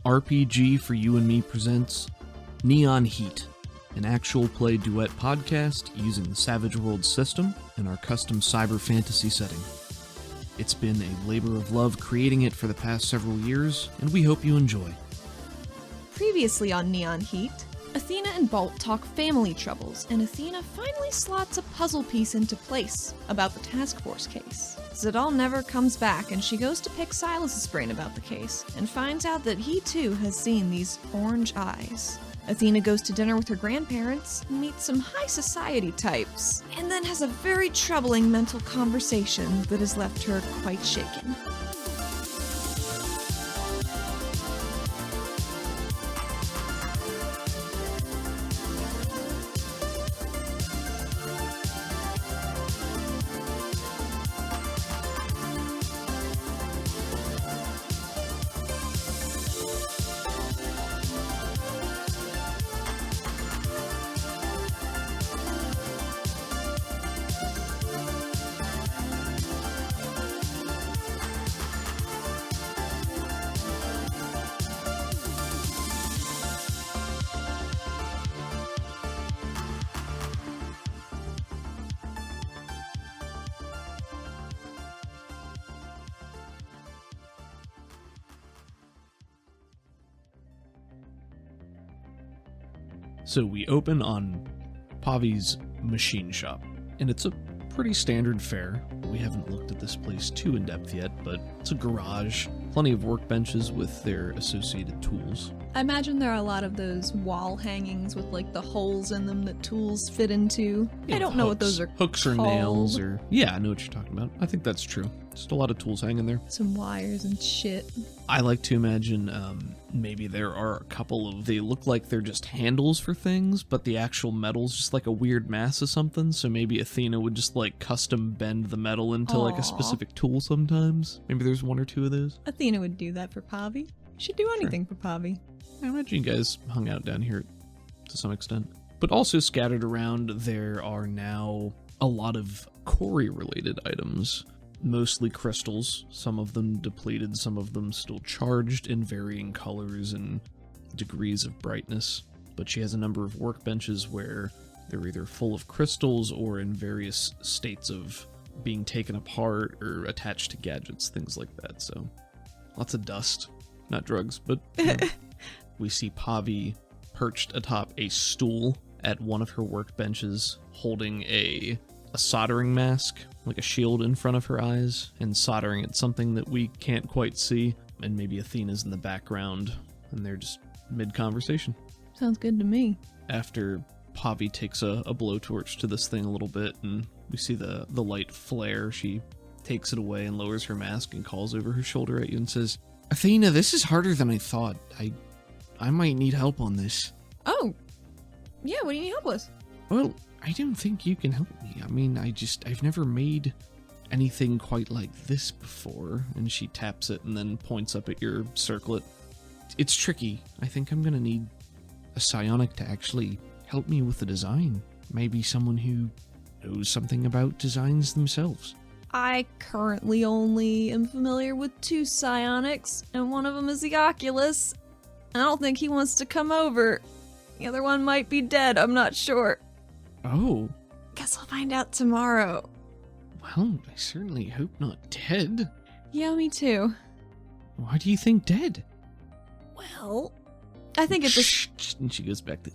RPG for You and Me presents Neon Heat, an actual play duet podcast using the Savage Worlds system in our custom cyber fantasy setting. It's been a labor of love creating it for the past several years, and we hope you enjoy. Previously on Neon Heat, Athena and Bolt talk family troubles, and Athena finally slots a puzzle piece into place about the task force case. Zadal never comes back, and she goes to pick Silas's brain about the case, and finds out that he too has seen these orange eyes. Athena goes to dinner with her grandparents, meets some high society types, and then has a very troubling mental conversation that has left her quite shaken. So we open on Pavi's machine shop, and it's a pretty standard fare. We haven't looked at this place too in depth yet, but it's a garage, plenty of workbenches with their associated tools. I imagine there are a lot of those wall hangings with like the holes in them that tools fit into. Yeah, I don't know what those are hooks or called. nails or... Yeah, I know what you're talking about. I think that's true. Just a lot of tools hanging there. Some wires and shit. I like to imagine maybe there are a couple of... They look like they're just handles for things, but the actual metal's just like a weird mass of something, so maybe Athena would just like custom bend the metal into like a specific tool sometimes. Maybe there's one or two of those. Athena would do that for Pavi. She'd do anything for Pavi. I imagine you guys hung out down here to some extent. But also scattered around, there are now a lot of quarry-related items. Mostly crystals, some of them depleted, some of them still charged in varying colors and degrees of brightness. But she has a number of workbenches where they're either full of crystals or in various states of being taken apart or attached to gadgets, things like that. So lots of dust. Not drugs, but we see Pavi perched atop a stool at one of her workbenches, holding a soldering mask, like a shield in front of her eyes, and soldering at something that we can't quite see. And maybe Athena's in the background, and they're just mid-conversation. Sounds good to me. After Pavi takes a blowtorch to this thing a little bit, and we see the light flare, she takes it away and lowers her mask and calls over her shoulder at you and says, "Athena, this is harder than I thought. I might need help on this." Oh, yeah, what do you need help with? Well, I don't think you can help me. I mean, I've never made anything quite like this before. And she taps it and then points up at your circlet. It's tricky. I think I'm gonna need a psionic to actually help me with the design. Maybe someone who knows something about designs themselves. I currently only am familiar with 2 psionics, and one of them is the Oculus. I don't think he wants to come over. The other one might be dead, I'm not sure. Oh. Guess I'll find out tomorrow. Well, I certainly hope not dead. Yeah, me too. Why do you think dead? Well, I think at this... And she goes back to...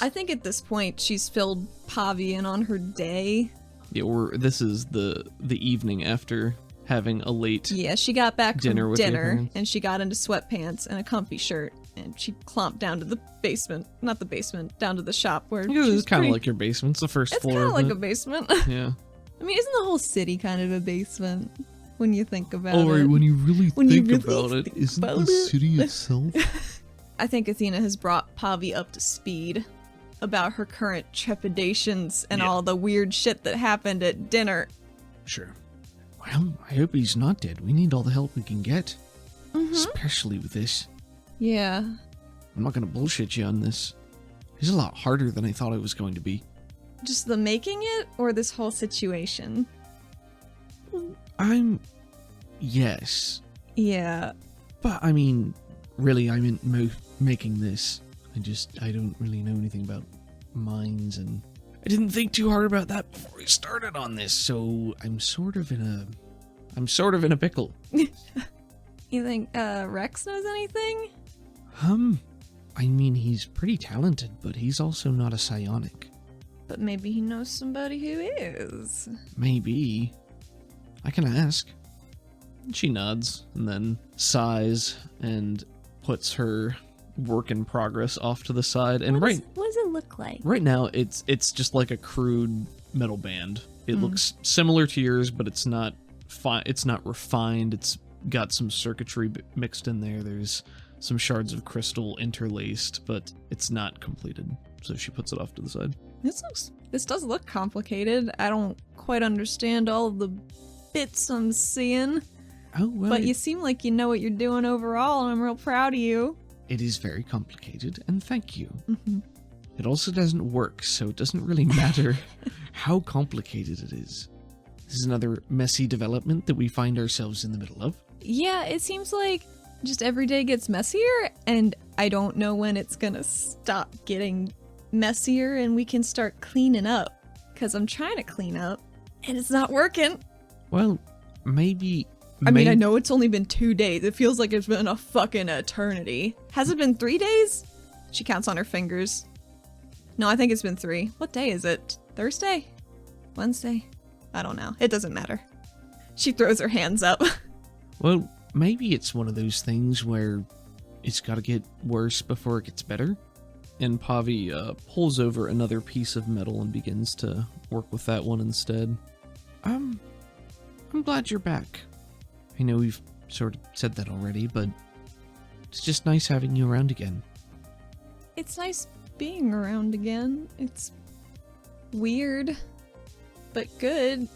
I think at this point she's filled Pavi in on her day. Yeah, this is the evening after having a late she got back dinner from with dinner, and she got into sweatpants and a comfy shirt, and she clomped down to the basement. Not the basement, down to the shop where it was kind of like your basement. It's the first floor. It's kind of like a basement. Yeah. I mean, isn't the whole city kind of a basement when you think about it? Oh, right, when you really think about it, isn't the city itself? I think Athena has brought Pavi up to speed about her current trepidations and all the weird shit that happened at dinner. Sure. Well, I hope he's not dead. We need all the help we can get. Especially with this. Yeah. I'm not gonna bullshit you on this. It's a lot harder than I thought it was going to be. Just the making it, or this whole situation? Yes. Yeah. But, I mean, really, I meant making this. I don't really know anything about mines, and I didn't think too hard about that before we started on this, so I'm sort of in a pickle. You think Rex knows anything? I mean, he's pretty talented, but he's also not a psionic. But maybe he knows somebody who is. Maybe. I can ask. She nods and then sighs and puts her work in progress off to the side. And what does it look like? Right now, it's just like a crude metal band. It looks similar to yours, but it's not it's not refined. It's got some circuitry mixed in there. There's some shards of crystal interlaced, but it's not completed. So she puts it off to the side. This does look complicated. I don't quite understand all of the bits I'm seeing. Oh, well. But you seem like you know what you're doing overall, and I'm real proud of you. It is very complicated, and thank you. Mm-hmm. It also doesn't work, so it doesn't really matter how complicated it is. This is another messy development that we find ourselves in the middle of. Yeah, it seems like just every day gets messier, and I don't know when it's gonna stop getting messier and we can start cleaning up. Because I'm trying to clean up, and it's not working. Well, maybe... I mean, I know it's only been 2 days. It feels like it's been a fucking eternity. Has it been 3 days? She counts on her fingers. No, I think it's been 3. What day is it? Thursday? Wednesday? I don't know. It doesn't matter. She throws her hands up. Well, maybe it's one of those things where it's gotta get worse before it gets better. And Pavi pulls over another piece of metal and begins to work with that one instead. I'm glad you're back. I know we've sort of said that already, but it's just nice having you around again. It's nice being around again. It's weird, but good.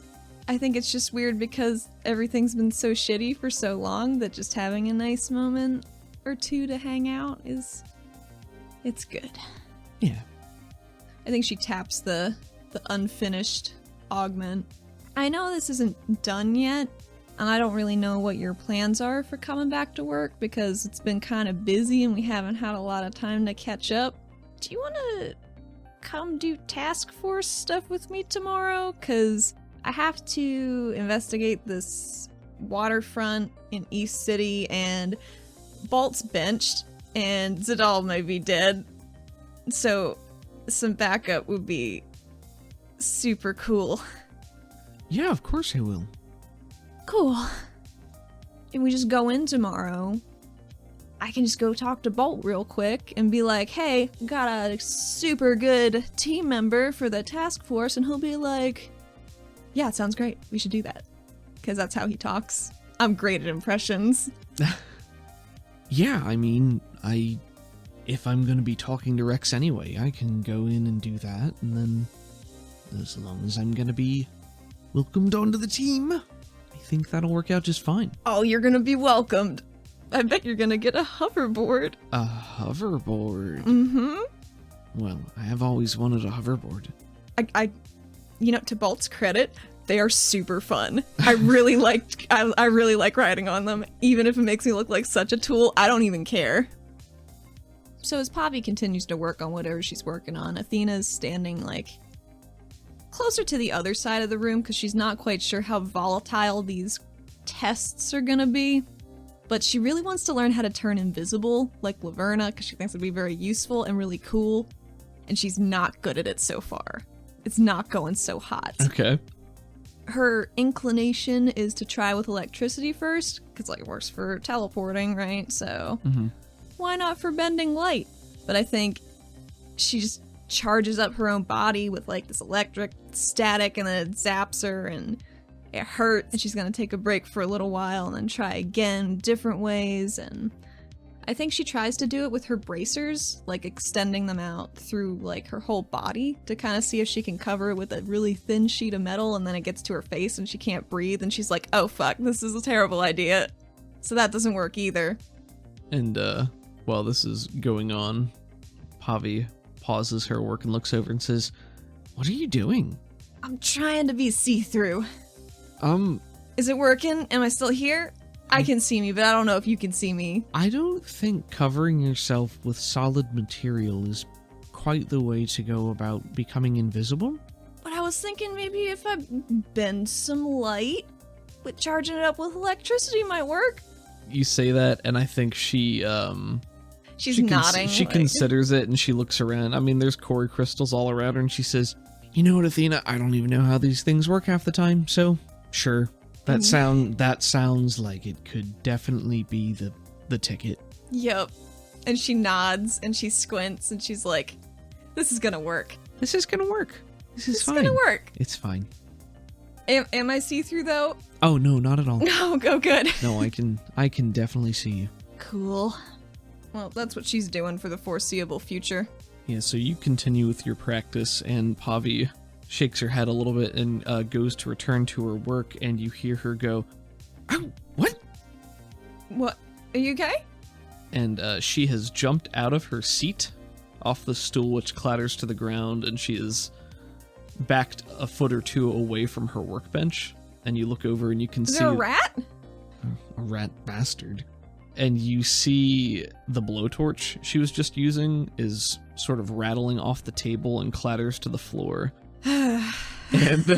I think it's just weird because everything's been so shitty for so long that just having a nice moment or two to hang out it's good. Yeah. I think she taps the unfinished augment. I know this isn't done yet, and I don't really know what your plans are for coming back to work because it's been kind of busy and we haven't had a lot of time to catch up. Do you want to come do task force stuff with me tomorrow? Because I have to investigate this waterfront in East City, and Balt's benched, and Zadal may be dead. So some backup would be super cool. Yeah, of course I will. Cool. If we just go in tomorrow, I can just go talk to Bolt real quick and be like, hey, got a super good team member for the task force, and he'll be like, yeah, it sounds great. We should do that. Because that's how he talks. I'm great at impressions. Yeah, I mean, if I'm gonna be talking to Rex anyway, I can go in and do that, and then as long as I'm gonna be welcomed onto the team, I think that'll work out just fine. Oh, you're gonna be welcomed. I bet you're gonna get a hoverboard. A hoverboard? Mm-hmm. Well, I have always wanted a hoverboard. I you know, to Bolt's credit, they are super fun. I really like riding on them, even if it makes me look like such a tool. I don't even care. So as Pavi continues to work on whatever she's working on, Athena's standing like closer to the other side of the room because she's not quite sure how volatile these tests are gonna be. But she really wants to learn how to turn invisible, like Laverna, because she thinks it'd be very useful and really cool. And she's not good at it so far. It's not going so hot. Okay. Her inclination is to try with electricity first, because like it works for teleporting, right? So why not for bending light? But I think she just charges up her own body with like this electric static, and then it zaps her and it hurts, and she's gonna take a break for a little while and then try again different ways. And I think she tries to do it with her bracers, like extending them out through like her whole body to kind of see if she can cover it with a really thin sheet of metal, and then it gets to her face and she can't breathe, and she's like, oh fuck, this is a terrible idea. So that doesn't work either. And while this is going on, Pavi pauses her work and looks over and says, what are you doing? I'm trying to be see-through. Is Is it working? Am I still here? I can see me, but I don't know if you can see me. I don't think covering yourself with solid material is quite the way to go about becoming invisible. But I was thinking maybe if I bend some light, but charging it up with electricity might work. You say that, and I think she's nodding. She considers it, and she looks around. I mean, there's Cori crystals all around her, and she says, "You know what, Athena? I don't even know how these things work half the time, so sure. That sounds like it could definitely be the ticket." Yep. And she nods, and she squints, and she's like, "This is gonna work. This is gonna work. This is fine. It's gonna work." It's fine. Am I see-through, though? Oh, no, not at all. Oh, good. No, I can definitely see you. Cool. Well, that's what she's doing for the foreseeable future. Yeah, so you continue with your practice, and Pavi shakes her head a little bit and goes to return to her work, and you hear her go, "Oh, what?" What? Are you okay? And she has jumped out of her seat off the stool, which clatters to the ground, and she is backed a foot or two away from her workbench. And you look over and you can see... Is there a rat? A rat bastard. And you see the blowtorch she was just using is sort of rattling off the table and clatters to the floor. And...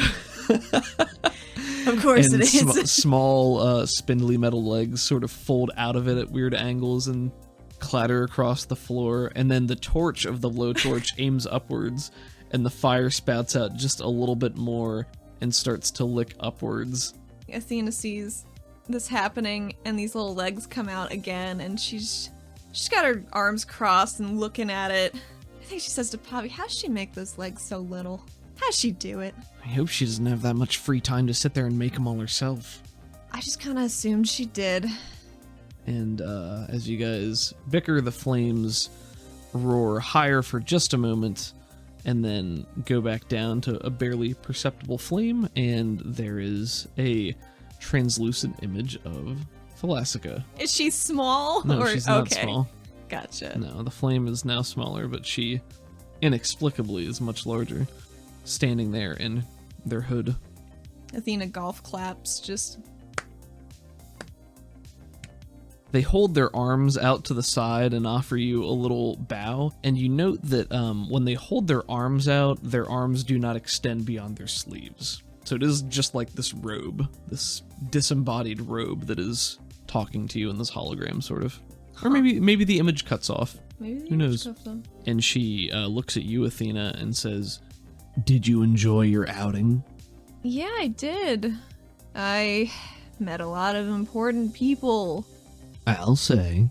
Of course and it is. Small, spindly metal legs sort of fold out of it at weird angles and clatter across the floor. And then the torch of the blowtorch aims upwards, and the fire spouts out just a little bit more and starts to lick upwards. Athena sees this happening, and these little legs come out again, and she's got her arms crossed and looking at it. I think she says to Pavi, "How's she make those legs so little? How's she do it?" I hope she doesn't have that much free time to sit there and make them all herself. I just kind of assumed she did. And as you guys bicker, the flames roar higher for just a moment, and then go back down to a barely perceptible flame, and there is a translucent image of Thalassica. Is she small? No, she's not okay. small. Gotcha. No, the flame is now smaller, but she inexplicably is much larger, standing there in their hood. Athena golf claps, just... They hold their arms out to the side and offer you a little bow, and you note that when they hold their arms out, their arms do not extend beyond their sleeves. So it is just like this robe, this disembodied robe that is talking to you in this hologram, sort of. Or maybe the image cuts off. Maybe Who knows? And she looks at you, Athena, and says, "Did you enjoy your outing?" Yeah, I did. I met a lot of important people. I'll say.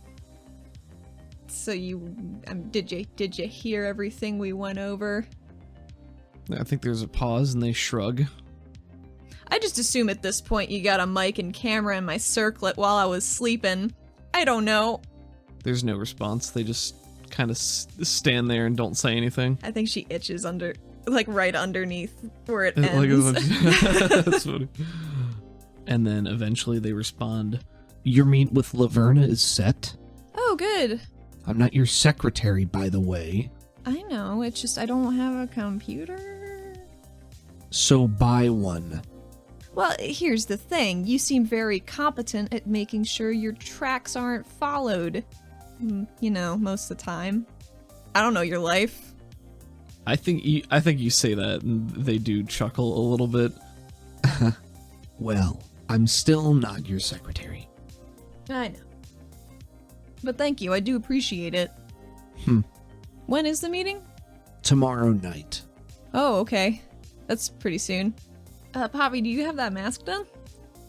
So did you hear everything we went over? I think there's a pause and they shrug. I just assume at this point you got a mic and camera in my circlet while I was sleeping. I don't know. There's no response. They just kind of stand there and don't say anything. I think she itches right underneath where it ends. That's funny. And then eventually they respond, "Your meet with Laverna is set." Oh, good. "I'm not your secretary, by the way." I know, it's just I don't have a computer. "So buy one." Well, here's the thing. You seem very competent at making sure your tracks aren't followed. You know, most of the time. I don't know your life. I think you say that, and they do chuckle a little bit. "Well, I'm still not your secretary." I know. But thank you, I do appreciate it. When is the meeting? "Tomorrow night." Oh, okay. That's pretty soon. Pavi, do you have that mask done?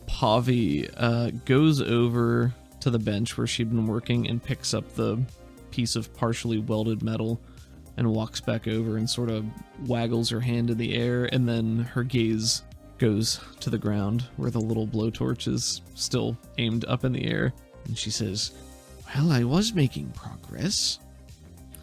Pavi goes over to the bench where she'd been working and picks up the piece of partially welded metal and walks back over and sort of waggles her hand in the air, and then her gaze goes to the ground where the little blowtorch is still aimed up in the air, and she says, "Well, I was making progress."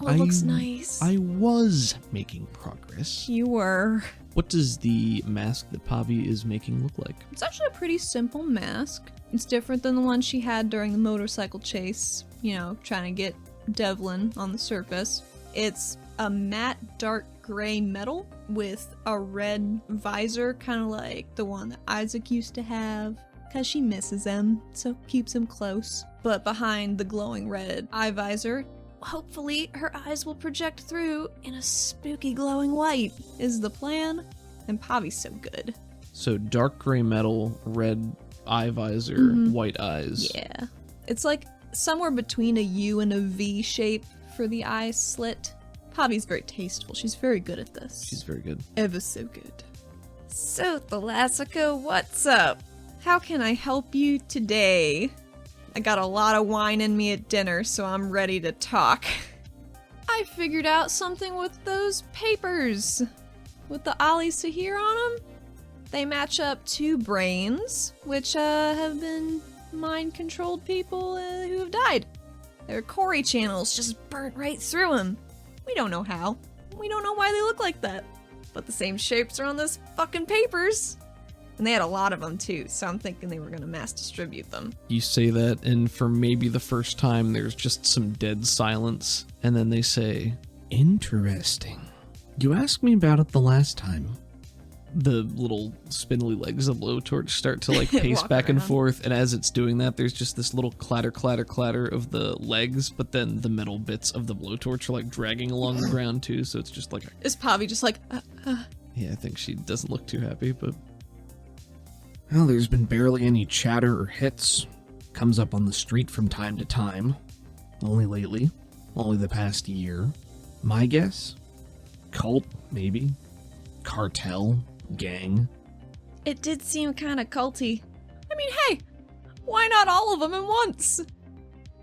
Oh, it looks nice. I was making progress. You were. What does the mask that Pavi is making look like? It's actually a pretty simple mask. It's different than the one she had during the motorcycle chase, you know, trying to get Devlin on the surface. It's a matte dark gray metal with a red visor, kind of like the one that Isaac used to have. because she misses him, so keeps him close. But behind the glowing red eye visor, hopefully her eyes will project through in a spooky glowing white, is the plan. And Pavi's so good. So dark gray metal, red eye visor, white eyes. Yeah. It's like somewhere between a U and a V shape for the eye slit. Pavi's very tasteful. She's very good at this. She's very good. Ever so good. So, Thalassica, what's up? How can I help you today? I got a lot of wine in me at dinner, so I'm ready to talk. I figured out something with those papers. With the Ali Sahir on them. They match up to brains, which have been mind-controlled people who have died. Their Cori channels just burnt right through them. We don't know how. We don't know why they look like that. But the same shapes are on those fucking papers. And they had a lot of them too, so I'm thinking they were gonna mass distribute them. You say that, and for maybe the first time, there's just some dead silence. And then they say, "Interesting. You asked me about it the last time." The little spindly legs of the blowtorch start to like pace back and forth, and as it's doing that, there's just this little clatter, clatter, clatter of the legs, but then the metal bits of the blowtorch are like dragging along the ground too, so it's just like... Is Pavi just like, Yeah, I think she doesn't look too happy, but... Well, there's been barely any chatter or hits. Comes up on the street from time to time. Only lately. Only the past year. My guess? Cult, maybe. Cartel. Gang. It did seem kind of culty. I mean, hey, why not all of them at once?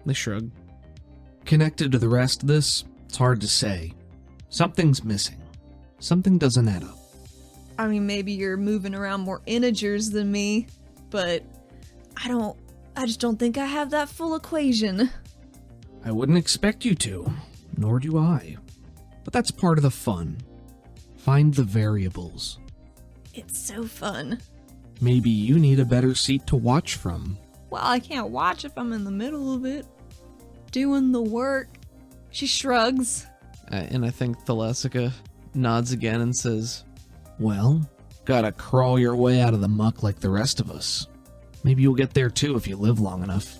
They shrug. Connected to the rest of this, it's hard to say. Something's missing. Something doesn't add up. I mean, maybe you're moving around more integers than me, but I just don't think I have that full equation. I wouldn't expect you to, nor do I. But that's part of the fun. Find the variables. It's so fun. Maybe you need a better seat to watch from. Well, I can't watch if I'm in the middle of it. Doing the work. She shrugs. And I think Thalassica nods again and says, Well, gotta crawl your way out of the muck like the rest of us. Maybe you'll get there too if you live long enough.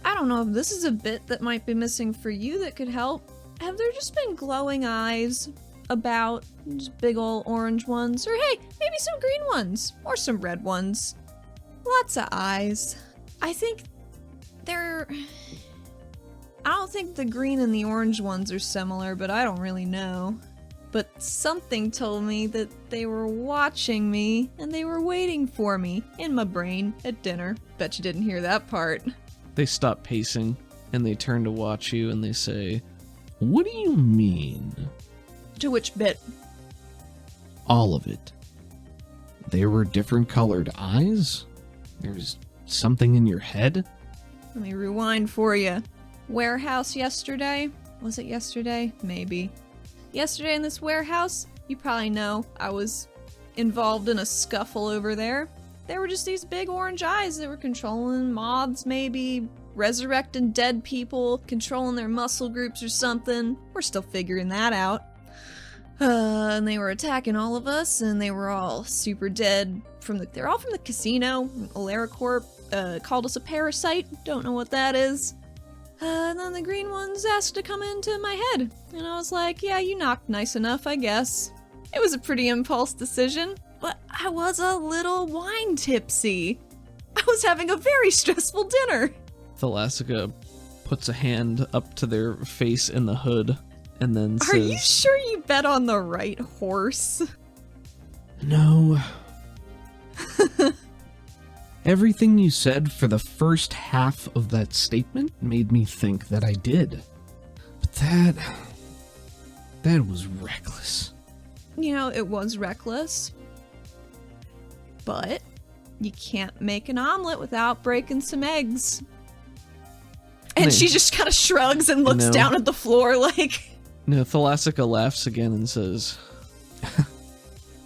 I don't know if this is a bit that might be missing for you that could help. Have there just been glowing eyes about? Just big ol' orange ones? Or hey, maybe some green ones. Or some red ones. Lots of eyes. I think they're... I don't think the green and the orange ones are similar, but I don't really know. But something told me that they were watching me, and they were waiting for me, in my brain, at dinner. Bet you didn't hear that part. They stop pacing, and they turn to watch you, and they say, What do you mean? To which bit? All of it. There were different colored eyes? There's something in your head? Let me rewind for you. Warehouse yesterday? Was it yesterday? Maybe. Yesterday in this warehouse, you probably know I was involved in a scuffle over there. There were just these big orange eyes that were controlling moths, maybe resurrecting dead people, controlling their muscle groups or something. We're still figuring that out. And they were attacking all of us, and they were all super dead. They're all from the casino. AleraCorp called us a parasite. Don't know what that is. And then the green ones asked to come into my head. And I was like, yeah, you knocked nice enough, I guess. It was a pretty impulse decision, but I was a little wine tipsy. I was having a very stressful dinner. Thalassica puts a hand up to their face in the hood, and then says, Are you sure you bet on the right horse? No. Everything you said for the first half of that statement made me think that I did. But that was reckless. You know, it was reckless. But you can't make an omelet without breaking some eggs. And she just kind of shrugs and looks down at the floor like... No, Thalassica laughs again and says,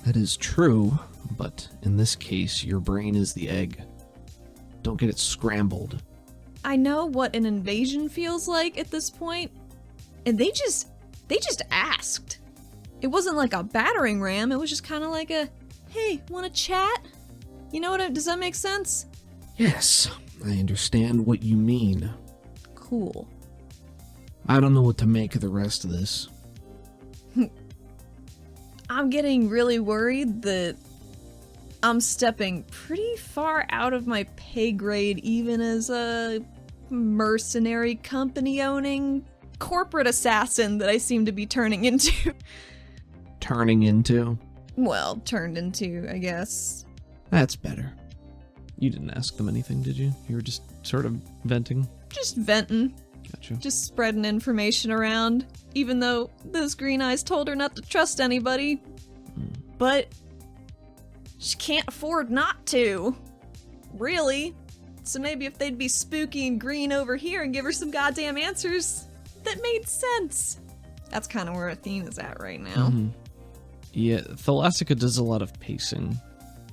That is true, but in this case, your brain is the egg. Don't get it scrambled. I know what an invasion feels like at this point, and they just asked. It wasn't like a battering ram, it was just kind of like a, hey, wanna chat? You know what, does that make sense? Yes, I understand what you mean. Cool. I don't know what to make of the rest of this. I'm getting really worried that I'm stepping pretty far out of my pay grade even as a mercenary company-owning corporate assassin that I seem to be turning into. Turning into? Well, turned into, I guess. That's better. You didn't ask them anything, did you? You were just sort of venting? Just venting. Gotcha. Just spreading information around, even though those green eyes told her not to trust anybody. But she can't afford not to. Really. So maybe if they'd be spooky and green over here and give her some goddamn answers, that made sense. That's kind of where Athena's at right now. Mm-hmm. Yeah, Thalassica does a lot of pacing.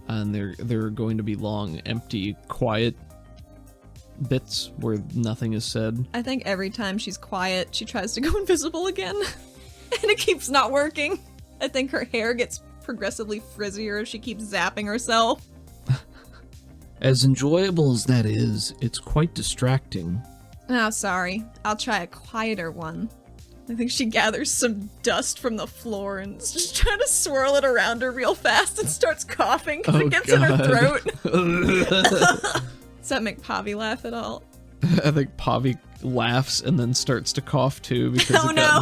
And there are going to be long, empty, quiet bits where nothing is said. I think every time she's quiet, she tries to go invisible again. And it keeps not working. I think her hair gets progressively frizzier as she keeps zapping herself. As enjoyable as that is, it's quite distracting. Oh, sorry. I'll try a quieter one. I think she gathers some dust from the floor and is just trying to swirl it around her real fast and starts coughing because it gets in her throat. Does that make Pavi laugh at all? I think Pavi laughs and then starts to cough too because Oh no!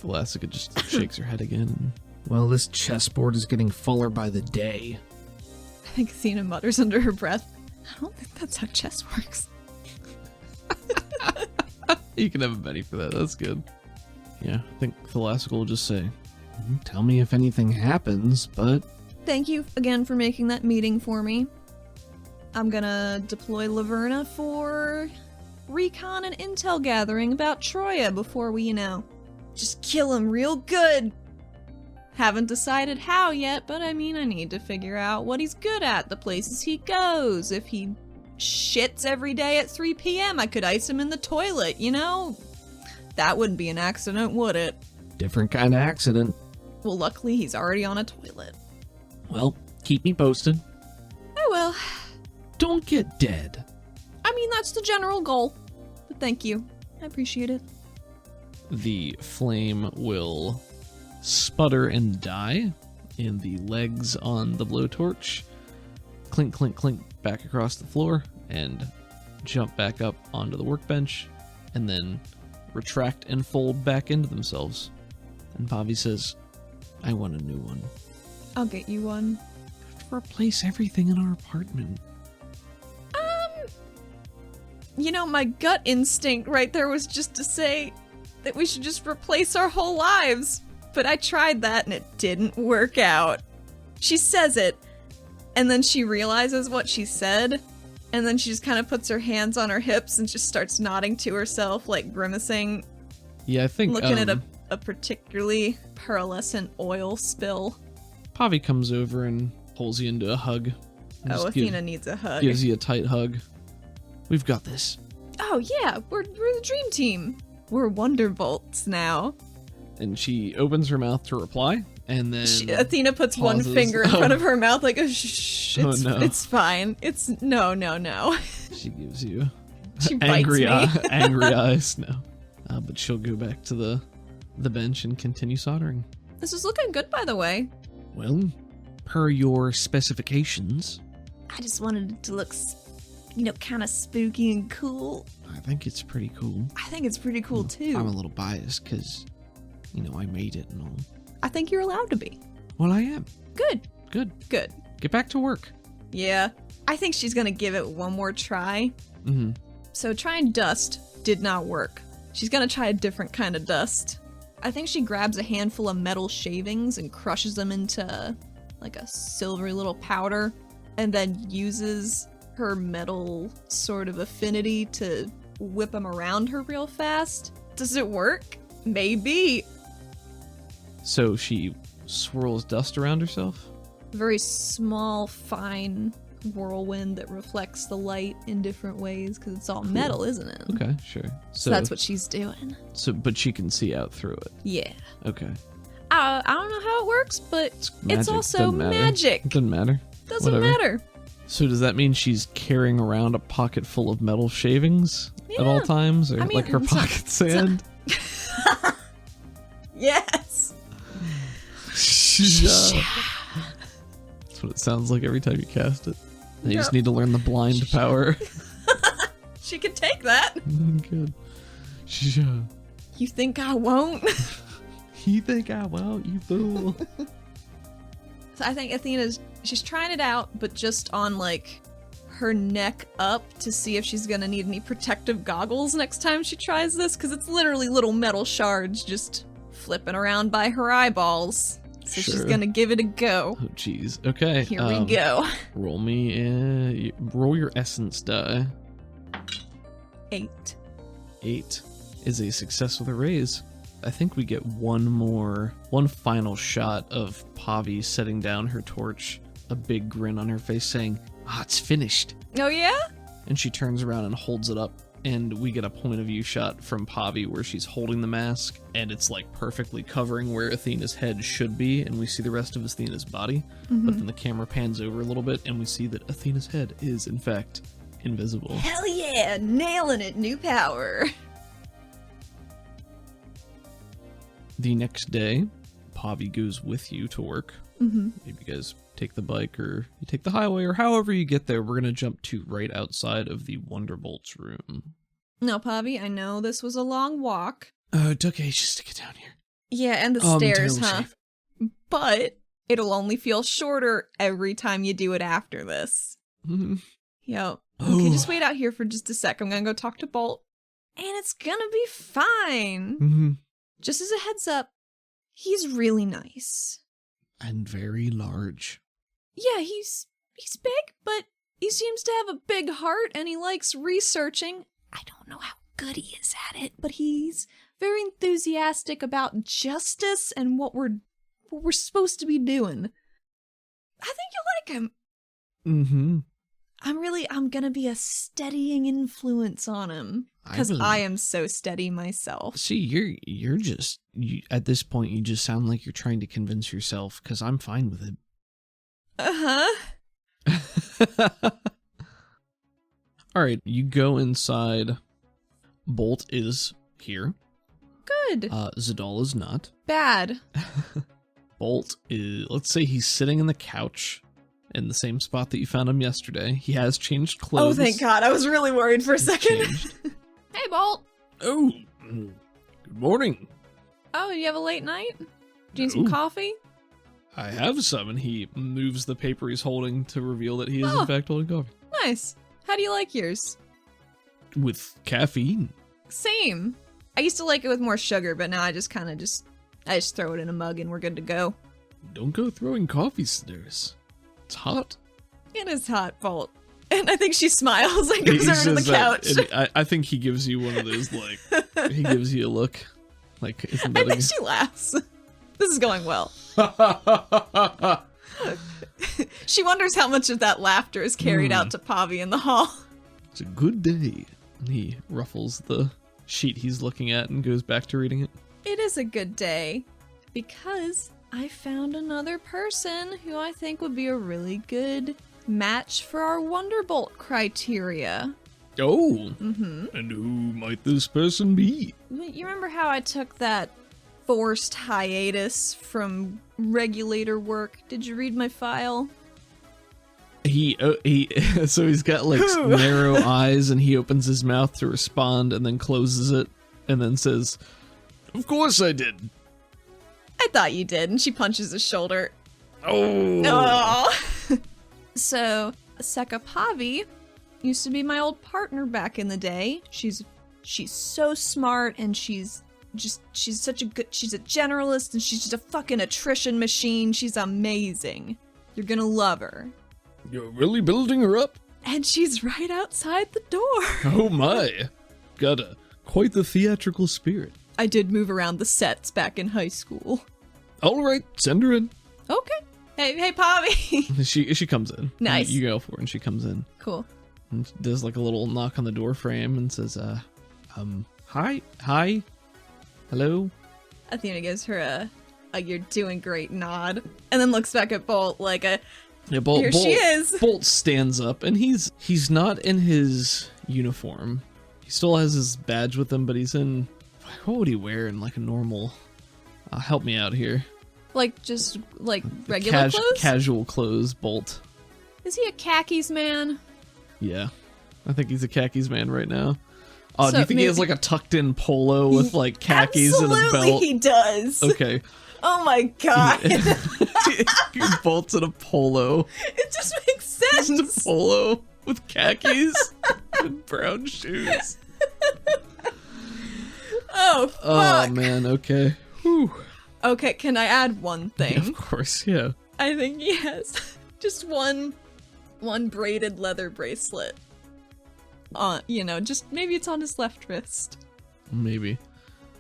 Thalassica just shakes her head again. And... Well, this chessboard is getting fuller by the day. I think Athena mutters under her breath, I don't think that's how chess works. You can have a penny for that. That's good. Yeah, I think Thalassica will just say, Tell me if anything happens, but... Thank you again for making that meeting for me. I'm gonna deploy Laverna for recon and intel gathering about Troya before we, just kill him real good. Haven't decided how yet, but I mean, I need to figure out what he's good at, the places he goes. If he shits every day at 3 p.m., I could ice him in the toilet, That wouldn't be an accident, would it? Different kind of accident. Well, luckily he's already on a toilet. Well, keep me posted. I will. Don't get dead. I mean, that's the general goal. But thank you. I appreciate it. the flame will sputter and die in the legs on the blowtorch. Clink, clink, clink back across the floor and jump back up onto the workbench and then retract and fold back into themselves. And Pavi says, I want a new one. I'll get you one. I have to replace everything in our apartment. My gut instinct right there was just to say that we should just replace our whole lives. But I tried that and it didn't work out. She says it, and then she realizes what she said, and then she just kind of puts her hands on her hips and just starts nodding to herself, like grimacing, Yeah, I think looking at a particularly pearlescent oil spill. Pavi comes over and pulls you into a hug. And Oh, just Athena needs a hug. gives you a tight hug. We've got this. Oh yeah, we're the dream team. We're Wonderbolts now. And she opens her mouth to reply, and then Athena puts one pauses. finger in front of her mouth like, shh, Oh, no. it's fine. It's no. she gives you She bites angry me. angry eyes. No, but she'll go back to the bench and continue soldering. This is looking good, by the way. Well, per your specifications, I just wanted it to look, kind of spooky and cool. I think it's pretty cool. I think it's pretty cool, too. I'm a little biased because, I made it and all. I think you're allowed to be. Well, I am. Good. Good. Good. Get back to work. Yeah. I think she's gonna give it one more try. Mm-hmm. So trying dust did not work. She's gonna try a different kind of dust. I think she grabs a handful of metal shavings and crushes them into like a silvery little powder, and then uses her metal sort of affinity to whip them around her real fast. Does it work? Maybe. So she swirls dust around herself? Very small, fine whirlwind that reflects the light in different ways because it's all metal, isn't it? Okay, sure. So that's what she's doing. But she can see out through it. Yeah. Okay. I don't know how it works, but it's magic. also Doesn't matter. magic. It doesn't matter. Doesn't Whatever. matter. So does that mean she's carrying around a pocket full of metal shavings at all Yeah. times? Or I mean, like her pocket sand? Yes. Yeah. That's what it sounds like every time you cast it. You just need to learn the blind power. She could take that. Good. Yeah. You think I won't? You think I won't, you fool? So I think she's trying it out, but just on like her neck up to see if she's gonna need any protective goggles next time she tries this, because it's literally little metal shards just flipping around by her eyeballs. So she's Sure. gonna give it a go. Oh, jeez. Okay. Here we go. Roll your essence die. 8. 8 is a success with a raise. I think we get one final shot of Pavi setting down her torch, a big grin on her face saying, it's finished. Oh yeah? And she turns around and holds it up, and we get a point of view shot from Pavi where she's holding the mask, and it's like perfectly covering where Athena's head should be, and we see the rest of Athena's body. But then the camera pans over a little bit, and we see that Athena's head is, in fact, invisible. Hell yeah, nailing it, new power. The next day, Pavi goes with you to work. Maybe you guys take the bike or you take the highway or however you get there. We're going to jump to right outside of the Wonderbolt's room. No, Pavi, I know this was a long walk. It's okay, just to get down here. Yeah, and the I'm stairs, terribly huh? But it'll only feel shorter every time you do it after this. Mhm. Yo, okay, just wait out here for just a sec. I'm gonna go talk to Bolt, and it's gonna be fine. Mhm. Just as a heads up, he's really nice. And very large. Yeah, he's big, but he seems to have a big heart, and he likes researching. I don't know how good he is at it, but he's very enthusiastic about justice and what we're supposed to be doing. I think you'll like him. Mm-hmm. I'm gonna be a steadying influence on him. Because I am so steady myself. See, you're just, at this point, you just sound like you're trying to convince yourself, because I'm fine with it. Uh-huh. All right, you go inside. Bolt is here. Good. Zadal is not. Bad. Bolt is, let's say he's sitting in the couch in the same spot that you found him yesterday. He has changed clothes. Oh, thank God. I was really worried for a He's second. changed. Hey, Bolt. Oh, good morning. Oh, you have a late night? Do you need some No. coffee? I have some, and he moves the paper he's holding to reveal that he is, Oh. in fact, holding coffee. Nice. How do you like yours? With caffeine. Same. I used to like it with more sugar, but now I just throw it in a mug and we're good to go. Don't go throwing coffee stirs. It's hot. It is hot, Bolt. And I think she smiles and goes He over to the says that, couch. and I think he gives you one of those, like, he gives you a look. Like, isn't I that think she laughs. This is going well. She wonders how much of that laughter is carried out to Pavi in the hall. It's a good day. And he ruffles the sheet he's looking at and goes back to reading it. It is a good day because I found another person who I think would be a really good match for our Wonderbolt criteria. Oh! And who might this person be? You remember how I took that forced hiatus from regulator work? Did you read my file? So he's got like narrow eyes, and he opens his mouth to respond and then closes it and then says, "Of course I did." I thought you did, and she punches his shoulder. Oh! Oh. So, Seka Pavi used to be my old partner back in the day. She's so smart, and she's such a good, she's a generalist, and she's just a fucking attrition machine. She's amazing. You're gonna love her. You're really building her up? And she's right outside the door. Oh my. Got quite the theatrical spirit. I did move around the sets back in high school. All right, send her in. Okay. Hey, Pavi. She comes in. Nice. You go for it, and she comes in. Cool. And she does like a little knock on the door frame and says, hi, hello? Athena gives her a you're doing great nod, and then looks back at Bolt like a Yeah, Here she is. Bolt stands up, and he's not in his uniform. He still has his badge with him, but he's in... What would he wear in, like, a normal... help me out here. Like, just, like, regular clothes? Casual clothes, Bolt. Is he a khakis man? Yeah. I think he's a khakis man right now. Oh, So do you think he has, like, a tucked-in polo with, like, khakis and a belt? Absolutely he does. Okay. Oh my god. Bolt's in a polo. It just makes sense. He's in a polo with khakis and brown shoes. Oh, fuck. Oh, man, okay. Whew. Okay, can I add one thing? Of course, yeah. I think he has just one braided leather bracelet. Just maybe it's on his left wrist. Maybe.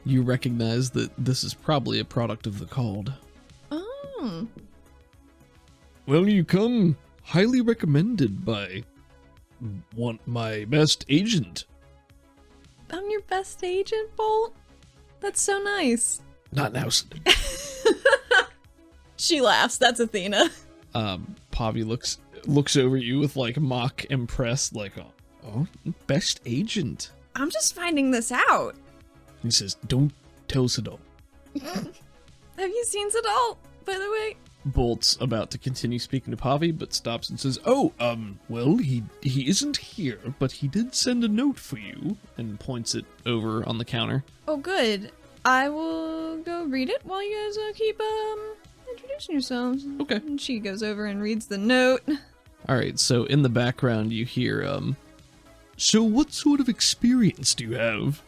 You recognize that this is probably a product of the cold. Oh. Well, you come highly recommended by my best agent. I'm your best agent, Bolt? That's so nice. Not now. She laughs. That's Athena. Pavi looks over at you with, like, mock impressed, like, oh, best agent. I'm just finding this out. He says, don't tell Sadal. Have you seen Zadal, by the way? Bolt's about to continue speaking to Pavi, but stops and says, oh, well, he isn't here, but he did send a note for you, and points it over on the counter. Oh, good. I will go read it while you guys keep, introducing yourselves. Okay. And she goes over and reads the note. Alright, so in the background you hear, so what sort of experience do you have?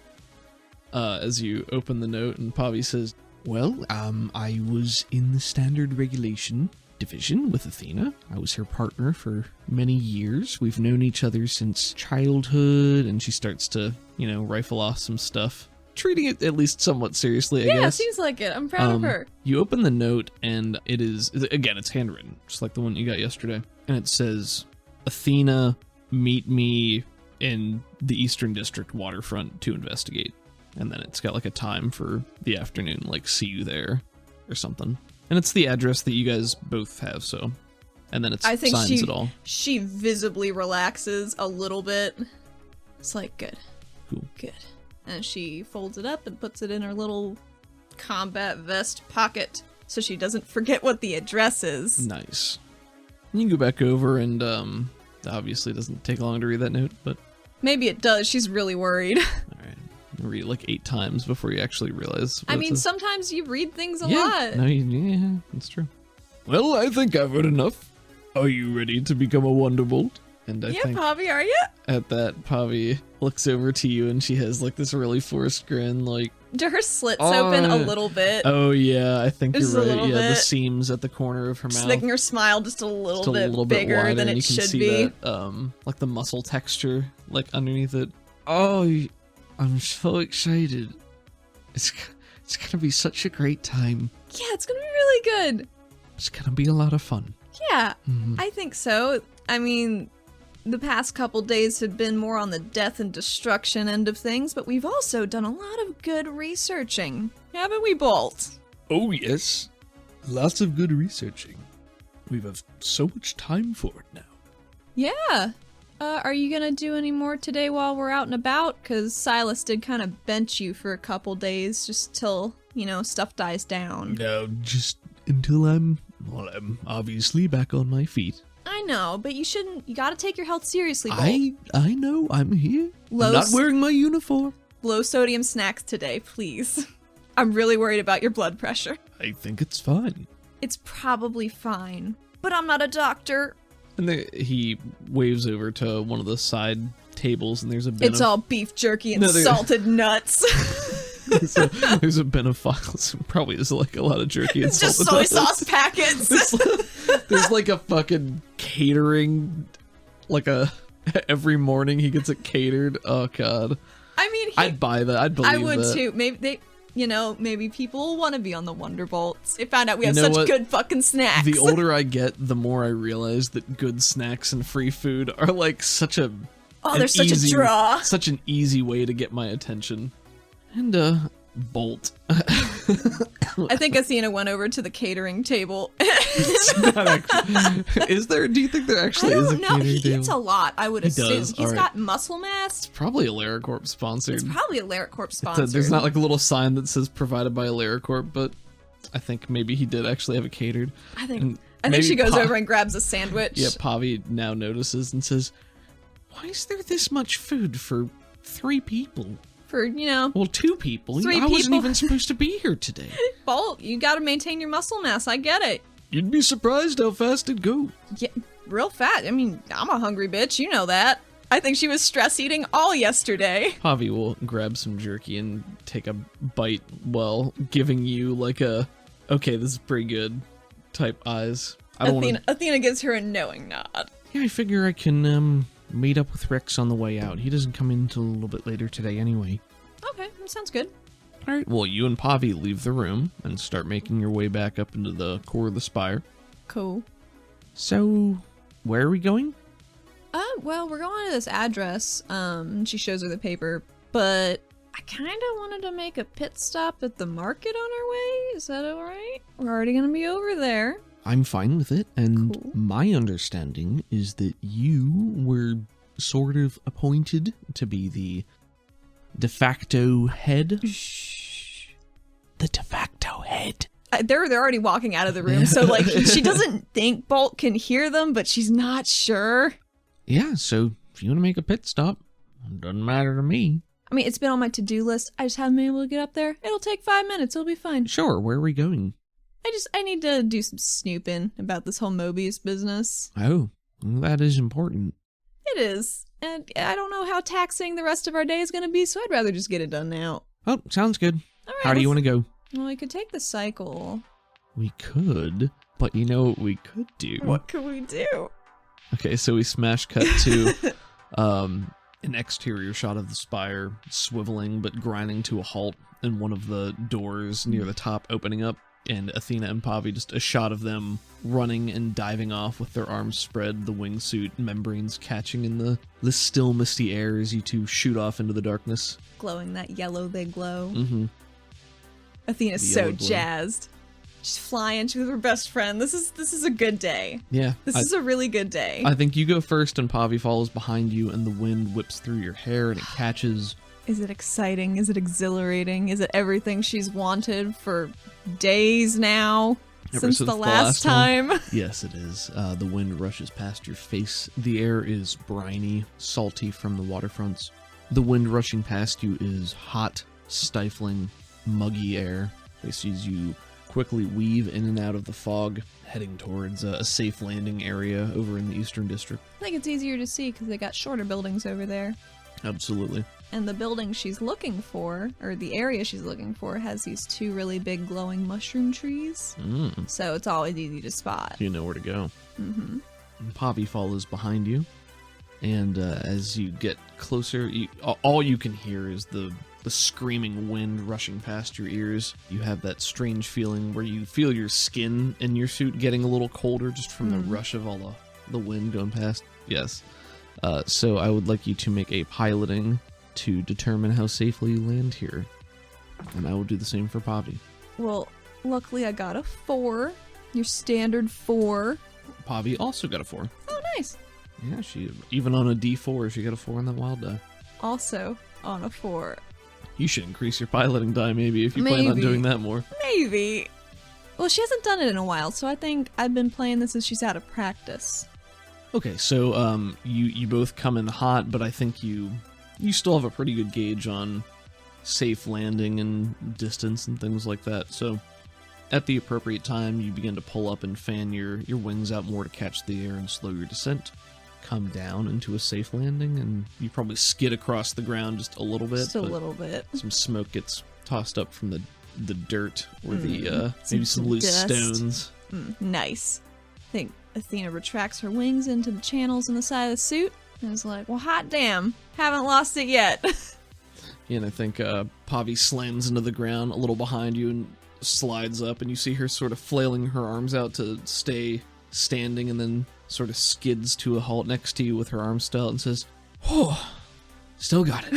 As you open the note, and Pavi says, well, I was in the standard regulation division with Athena. I was her partner for many years. We've known each other since childhood, and she starts to, rifle off some stuff. Treating it at least somewhat seriously, I guess. Yeah, seems like it. I'm proud of her. You open the note, and it is, again, it's handwritten, just like the one you got yesterday. And it says, Athena, meet me in the Eastern District waterfront to investigate. And then it's got, like, a time for the afternoon, like, see you there, or something. And it's the address that you guys both have, so... And then it signs it all. She visibly relaxes a little bit. It's like, good. Cool. Good. And she folds it up and puts it in her little combat vest pocket so she doesn't forget what the address is. Nice. You can go back over and, obviously it doesn't take long to read that note, but... Maybe it does. She's really worried. Alright. Read it like 8 times before you actually realize what I mean, it says. sometimes you read things a Yeah. lot. No, yeah, that's true. Well, I think I've heard enough. Are you ready to become a Wonderbolt? And I think Pavi, are you? at that, Pavi looks over to you and she has, like, this really forced grin, like... Do her slits open a little bit? Oh, yeah, I think Just you're a right. little Yeah, the bit. seams at the corner of her Just mouth. making her smile just a little bit bit bigger wider, than and it you can should see be. that, like, the muscle texture, like, underneath it. Oh, I'm so excited. It's gonna be such a great time. Yeah, it's gonna be really good. It's gonna be a lot of fun. Yeah, Mhm. I think so. I mean, the past couple days have been more on the death and destruction end of things, but we've also done a lot of good researching. Haven't we, Bolt? Oh, yes. Lots of good researching. We have so much time for it now. Yeah. Are you gonna do any more today while we're out and about? Because Silas did kind of bench you for a couple days just till, stuff dies down. No, just until I'm obviously back on my feet. I know, but you gotta take your health seriously, Bolt. I know, I'm here. Low I'm not s- wearing my uniform. Low sodium snacks today, please. I'm really worried about your blood pressure. I think it's fine. It's probably fine, but I'm not a doctor. And he waves over to one of the side tables, and there's a bin It's of... all beef jerky and No, there- salted nuts. there's a bin of files. Probably is like a lot of jerky and It's just salted soy nuts. sauce packets. There's like a fucking catering, like every morning he gets it catered. Oh god, I mean, I'd buy that. I'd believe I would that. too. Maybe maybe people will want to be on the Wonderbolts. They found out we have You know such what? good fucking snacks. The older I get, the more I realize that good snacks and free food are like such a they're such a draw. such an easy way to get my attention. And Bolt I think Athena went over to the catering table. It's not actually, is there? Do you think there actually is a No, catering he table? eats a lot, I would assume. does, He's alright. got muscle mass. Probably a LaraCorp sponsored. It's probably a LaraCorp sponsor. There's not like a little sign that says provided by LaraCorp, but I think maybe he did actually have it catered. I And think maybe she goes over and grabs a sandwich. Yeah, Pavi now notices and says, "Why is there this much food for 3 people? For, Well, 2 people. 3 I wasn't people. even supposed to be here today. Bolt, you gotta maintain your muscle mass. I get it. You'd be surprised how fast it'd go." Yeah, real fat. I mean, I'm a hungry bitch. You know that. I think she was stress eating all yesterday. Pavi will grab some jerky and take a bite while giving you like a, okay, this is pretty good type eyes. I don't want to. Athena gives her a knowing nod. Yeah, I figure I can meet up with Rex on the way out. He doesn't come in until a little bit later today anyway. Okay, that sounds good. All right, well, you and Pavi leave the room and start making your way back up into the core of the spire. Cool. So, where are we going? Well, we're going to this address. She shows her the paper, but I kind of wanted to make a pit stop at the market on our way. Is that all right? We're already going to be over there. I'm fine with it, and Cool. my understanding is that you were sort of appointed to be the de facto head. Shh. The de facto head. They're already walking out of the room, so like she doesn't think Bolt can hear them, but she's not sure. Yeah, so if you want to make a pit stop, it doesn't matter to me. I mean, it's been on my to-do list. I just haven't been able to get up there. It'll take 5 minutes. It'll be fine. Sure, where are we going? I need to do some snooping about this whole Mobius business. Oh, well, that is important. It is. And I don't know how taxing the rest of our day is going to be, so I'd rather just get it done now. Oh, sounds good. All right, How do you want to go? Well, we could take the cycle. We could, but you know what we could do? What could we do? Okay, so we smash cut to an exterior shot of the spire, swiveling but grinding to a halt, and one of the doors near the top opening up, and Athena and Pavi, just a shot of them running and diving off with their arms spread, the wingsuit membranes catching in the still misty air as you two shoot off into the darkness. Glowing that yellow they glow. Mm-hmm. Athena's The so yellow glow. jazzed. She's flying. She's with her best friend. This is a good day. Yeah. This is a really good day. I think you go first and Pavi follows behind you, and the wind whips through your hair and it catches. Is it exciting? Is it exhilarating? Is it everything she's wanted for days now? Ever Since since the the last last one? time? Yes, it is. The wind rushes past your face. The air is briny, salty from the waterfronts. The wind rushing past you is hot, stifling, muggy air. As you quickly weave in and out of the fog, heading towards a safe landing area over in the Eastern District. I think it's easier to see because they got shorter buildings over there. Absolutely. And the building she's looking for, or the area she's looking for, has these 2 really big glowing mushroom trees. So it's always easy to spot. You know where to go. Mm-hmm. And Pavi follows behind you, and as you get closer, all you can hear is the screaming wind rushing past your ears. You have that strange feeling where you feel your skin in your suit getting a little colder just from the rush of all the wind going past. Yes. So I would like you to make a piloting to determine how safely you land here. And I will do the same for Pavi. Well, luckily I got a 4. Your standard 4. Pavi also got a 4. Oh, nice. Yeah, she even on a D4, she got a 4 on that wild die. Also on a 4. You should increase your piloting die maybe if you plan on Maybe. doing that more. Maybe. Well, she hasn't done it in a while, so I think I've been playing this as she's out of practice. Okay, so you both come in hot, but I think you still have a pretty good gauge on safe landing and distance and things like that. So at the appropriate time, you begin to pull up and fan your wings out more to catch the air and slow your descent. Come down into a safe landing, and you probably skid across the ground just a little bit. Just a but little bit. Some smoke gets tossed up from the dirt or the maybe some loose dust. stones. Nice. I think Athena retracts her wings into the channels in the side of the suit and is like, well, hot damn, haven't lost it yet. And I think Pavi slams into the ground a little behind you and slides up, and you see her sort of flailing her arms out to stay standing, and then sort of skids to a halt next to you with her arms still out and says, "Oh, still got it."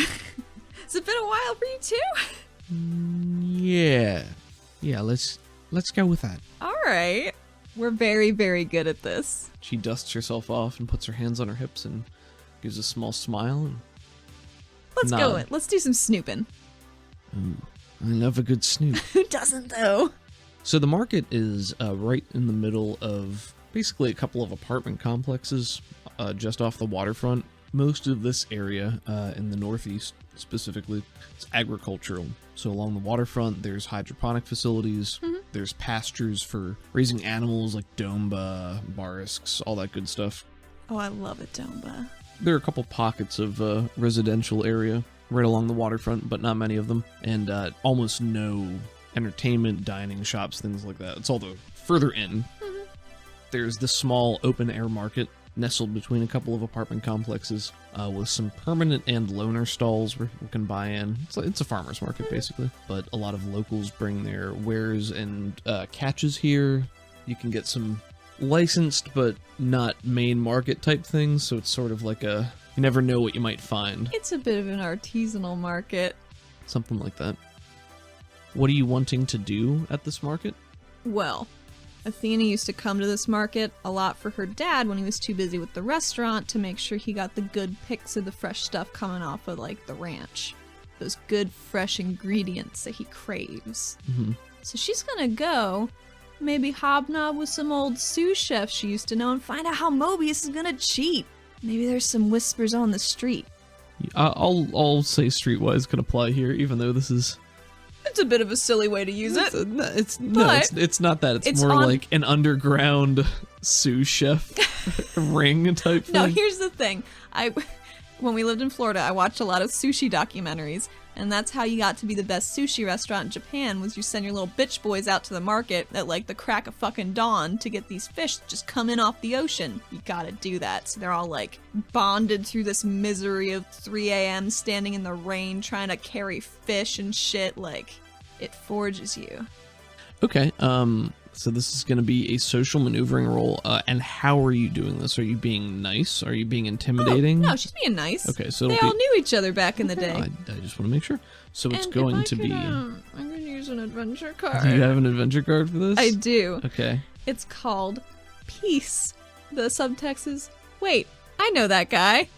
Has it been a while for you too? Yeah. Yeah, let's go with that. All right. We're very, very good at this. She dusts herself off and puts her hands on her hips and gives a small smile. And Let's nod. go in. Let's do some snooping. Ooh, I love a good snoop. Who doesn't, though? So the market is right in the middle of basically a couple of apartment complexes just off the waterfront. Most of this area in the northeast specifically, it's agricultural. So along the waterfront, there's hydroponic facilities. There's pastures for raising animals like domba, barisks, all that good stuff. Oh, I love it, Domba. There are a couple pockets of residential area right along the waterfront, but not many of them. And almost no entertainment, dining, shops, things like that. It's all the further in. There's this small open-air market nestled between a couple of apartment complexes with some permanent and loaner stalls where people can buy in. It's a farmer's market, basically. But a lot of locals bring their wares and catches here. You can get some licensed but not main market type things, so it's sort of like you never know what you might find. It's a bit of an artisanal market. Something like that. What are you wanting to do at this market? Well, Athena used to come to this market a lot for her dad when he was too busy with the restaurant to make sure he got the good picks of the fresh stuff coming off of, like, the ranch. Those good, fresh ingredients that he craves. So she's gonna go, maybe hobnob with some old sous chefs she used to know and find out how Mobius is gonna cheat. Maybe there's some whispers on the street. I'll say streetwise can apply here, even though this is... It's a bit of a silly way to use it. It's not that. It's more like an underground sous chef ring type thing. No, here's the thing. When we lived in Florida, I watched a lot of sushi documentaries, and that's how you got to be the best sushi restaurant in Japan, was you send your little bitch boys out to the market at like the crack of fucking dawn to get these fish that just come in off the ocean. You gotta do that. So they're all like bonded through this misery of 3 a.m. standing in the rain trying to carry fish and shit. Like, it forges you. Okay, so this is going to be a social maneuvering role, and how are you doing this? Are you being nice? Are you being intimidating? Oh, no, she's being nice. Okay, so they all knew each other back in the day. I just want to make sure. So it's And going if I to be... I'm going to use an adventure card. Do you have an adventure card for this? I do. Okay. It's called Peace. The subtext is, wait, I know that guy.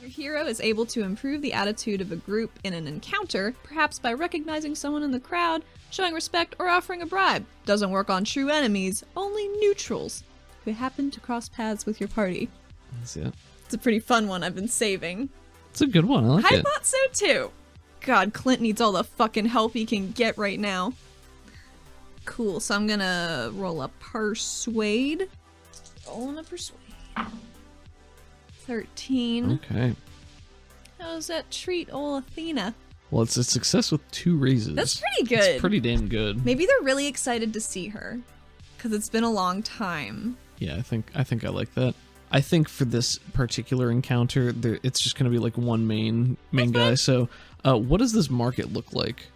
Your hero is able to improve the attitude of a group in an encounter, perhaps by recognizing someone in the crowd, showing respect, or offering a bribe. Doesn't work on true enemies, only neutrals who happen to cross paths with your party. That's it. It's a pretty fun one I've been saving. It's a good one. I like it. I thought so too. God, Clint needs all the fucking help he can get right now. Cool, so I'm gonna roll a persuade. Rolling a persuade. 13. Okay. How's that treat old Athena? Well, it's a success with 2 raises. That's pretty good. It's pretty damn good. Maybe they're really excited to see her, because it's been a long time. Yeah, I think I like that. I think for this particular encounter, it's just going to be like one main guy. So, what does this market look like?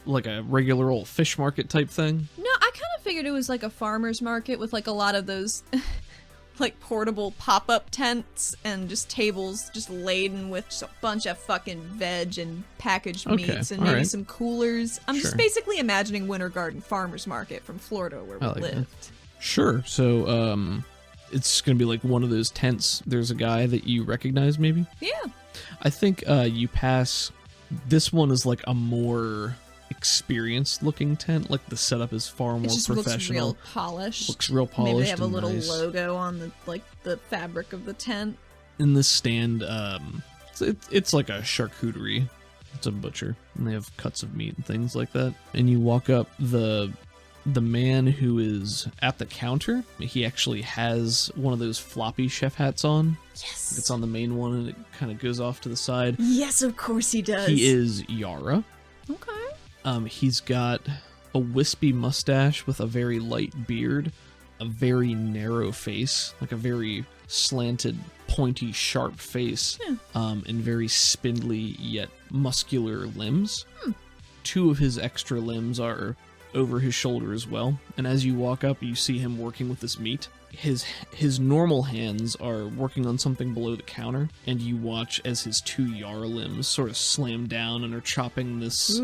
Like a regular old fish market type thing? No, I kind of figured it was like a farmer's market with like a lot of those like portable pop-up tents and just tables just laden with just a bunch of fucking veg and packaged meats and maybe some coolers. I'm just basically imagining Winter Garden Farmer's Market from Florida where we lived. Sure. So, it's going to be like one of those tents. There's a guy that you recognize, maybe? Yeah. I think you pass... This one is like a more experienced looking tent. Like the setup is far more professional. Looks real polished. Looks real polished. Maybe they have a little nice logo on the fabric of the tent. In this stand, it's like a charcuterie. It's a butcher, and they have cuts of meat and things like that. And you walk up, the man who is at the counter, he actually has one of those floppy chef hats on. Yes. It's on the main one, and it kind of goes off to the side. Yes, of course he does. He is Yara. Okay. He's got a wispy mustache with a very light beard, a very narrow face, like a very slanted, pointy, sharp face, and very spindly yet muscular limbs. 2 of his extra limbs are over his shoulder as well, and as you walk up, you see him working with this meat. His normal hands are working on something below the counter, and you watch as his 2 Yara limbs sort of slam down and are chopping this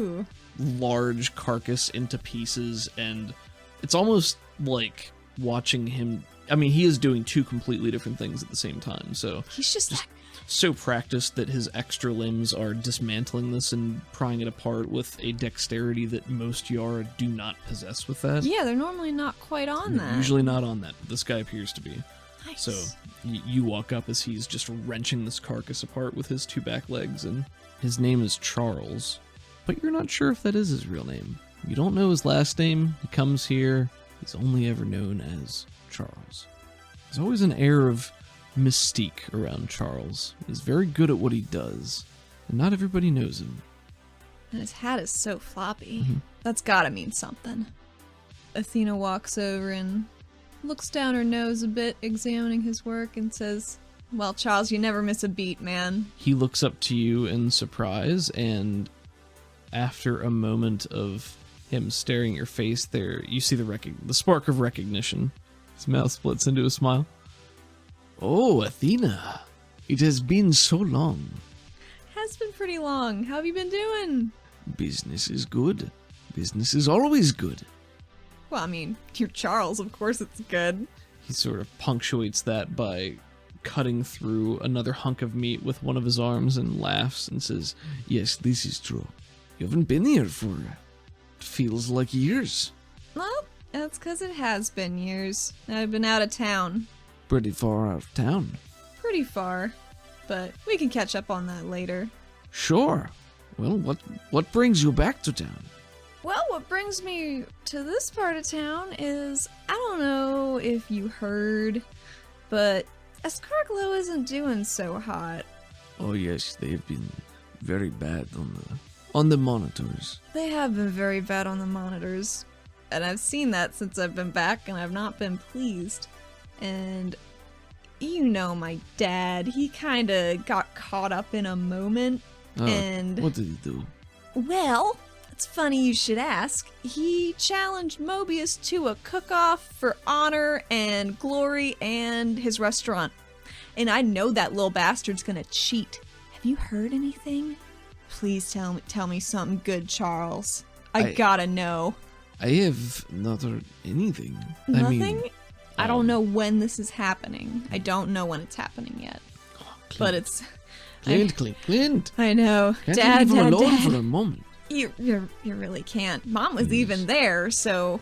large carcass into pieces, and it's almost like watching him. I mean, he is doing two completely different things at the same time, so He's just so practiced that his extra limbs are dismantling this and prying it apart with a dexterity that most Yara do not possess with that. yeah, they're normally not quite on that. Usually not on that. This guy appears to be. Nice. So you walk up as he's just wrenching this carcass apart with his two back legs, and his name is Charles, but you're not sure if that is his real name. You don't know his last name. He comes here. He's only ever known as Charles. There's always an air of mystique around Charles. He's very good at what he does, and not everybody knows him. And his hat is so floppy. Mm-hmm. That's gotta mean something. Athena walks over and looks down her nose a bit, examining his work, and says, "Well, Charles, you never miss a beat, man." He looks up to you in surprise, and after a moment of him staring at your face, there you see the spark of recognition. His mouth splits into a smile. Oh, Athena, it has been so long. Has been pretty long. How have you been doing? Business is good. Business is always good. Well, I mean, you're Charles, of course it's good. He sort of punctuates that by cutting through another hunk of meat with one of his arms and laughs and says, yes, this is true. You haven't been here for, it feels like years. Well, that's because it has been years. I've been out of town. Pretty far out of town. Pretty far. But we can catch up on that later. Sure. Well, what brings you back to town? Well, what brings me to this part of town is, I don't know if you heard, but Escarglow isn't doing so hot. Oh yes, they've been very bad on the monitors. They have been very bad on the monitors, and I've seen that since I've been back, and I've not been pleased. And you know my dad, he kinda got caught up in a moment, and... What did he do? Well, it's funny you should ask. He challenged Mobius to a cook-off for honor and glory and his restaurant. And I know that little bastard's gonna cheat. Have you heard anything? Please tell me something good, Charles. I gotta know. I have not heard anything. Nothing? I don't know when this is happening. I don't know when it's happening yet. But it's... Clint. I know. Can't Dad, you leave him alone Dad. for a moment? You really can't. Mom was even there, so...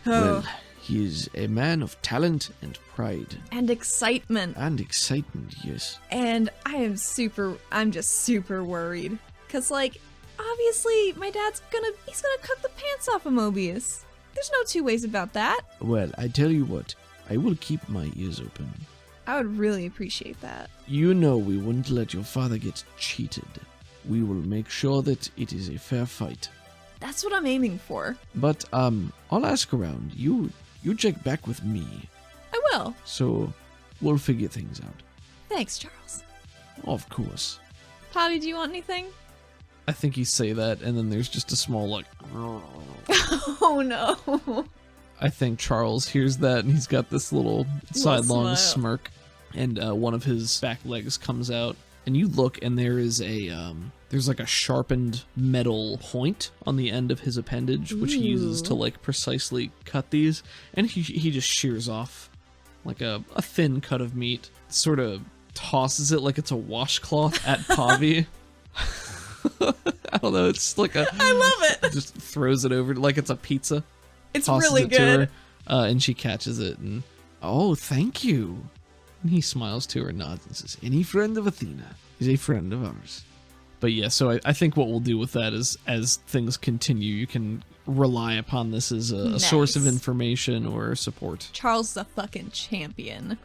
Well, he is a man of talent and pride. And excitement. And excitement, yes. And I'm just super worried. Cause like, obviously my dad's he's gonna cook the pants off of Mobius. There's no two ways about that. Well, I tell you what, I will keep my ears open. I would really appreciate that. You know we wouldn't let your father get cheated. We will make sure that it is a fair fight. That's what I'm aiming for. But, I'll ask around. You check back with me. I will. So, we'll figure things out. Thanks, Charles. Of course. Poppy, do you want anything? I think you say that, and then there's just a small, like... Oh no. I think Charles hears that, and he's got this little sidelong smile. smirk, and one of his back legs comes out, and you look, and there is there's like a sharpened metal point on the end of his appendage, which he uses to like precisely cut these, and he just shears off like a thin cut of meat, sort of tosses it like it's a washcloth at Pavi. I don't know, it's like a... I love it. Just throws it over like it's a pizza. It's Tosses really it to good. her, and she catches it, and... Oh, thank you. And he smiles to her, nods, and says, any friend of Athena is a friend of ours. But yeah, so I think what we'll do with that is, as things continue, you can rely upon this as a source of Nice. information or support. Charles is a fucking champion.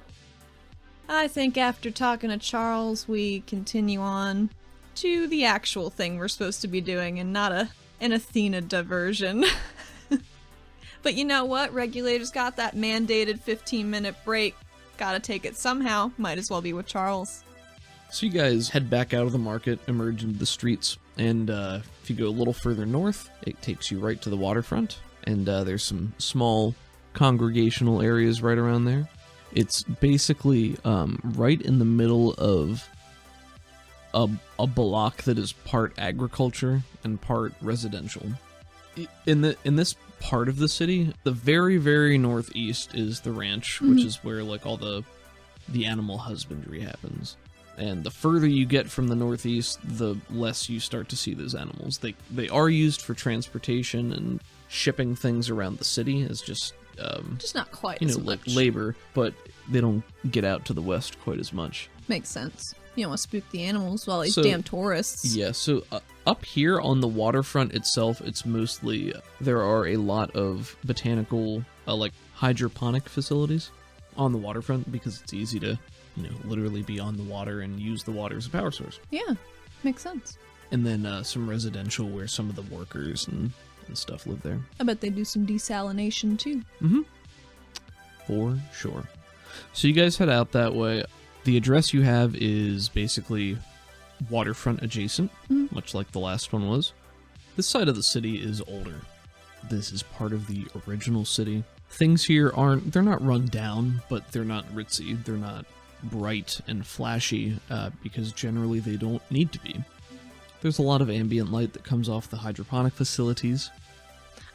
I think after talking to Charles, we continue on to the actual thing we're supposed to be doing and not an Athena diversion. But you know what? Regulators got that mandated 15-minute break. Gotta take it somehow. Might as well be with Charles. So you guys head back out of the market, emerge into the streets, and if you go a little further north, it takes you right to the waterfront, and there's some small congregational areas right around there. It's basically right in the middle of a block that is part agriculture and part residential. In this part of the city, the very, very northeast is the ranch, which is where like all the animal husbandry happens. And the further you get from the northeast, the less you start to see those animals. They are used for transportation and shipping things around the city as just not quite as much. like labor, but they don't get out to the west quite as much. Makes sense. You don't want to spook the animals while these damn tourists. Yeah, so up here on the waterfront itself, it's mostly, there are a lot of botanical, like hydroponic facilities on the waterfront because it's easy to, literally be on the water and use the water as a power source. Yeah, makes sense. And then some residential where some of the workers and stuff live there. I bet they do some desalination too. Mm-hmm. For sure. So you guys head out that way. The address you have is basically waterfront adjacent, much like the last one was. This side of the city is older. This is part of the original city. Things here they're not run down, but they're not ritzy. They're not bright and flashy, because generally they don't need to be. There's a lot of ambient light that comes off the hydroponic facilities.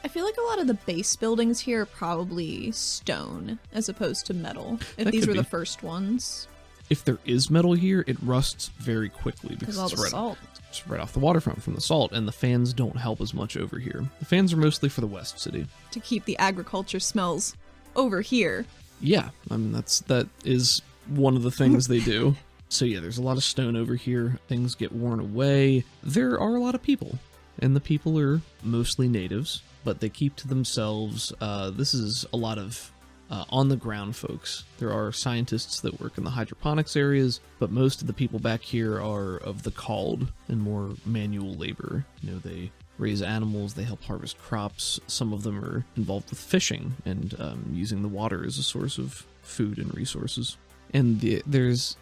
I feel like a lot of the base buildings here are probably stone as opposed to metal, if these were the first ones. If there is metal here, it rusts very quickly because all the salt. It's right off the waterfront from the salt, and the fans don't help as much over here. The fans are mostly for the west city. To keep the agriculture smells over here. Yeah, I mean, that is one of the things they do. So yeah, there's a lot of stone over here. Things get worn away. There are a lot of people, and the people are mostly natives, but they keep to themselves. This is a lot of on-the-ground folks. There are scientists that work in the hydroponics areas, but most of the people back here are of the called and more manual labor. They raise animals, they help harvest crops. Some of them are involved with fishing and using the water as a source of food and resources. And there's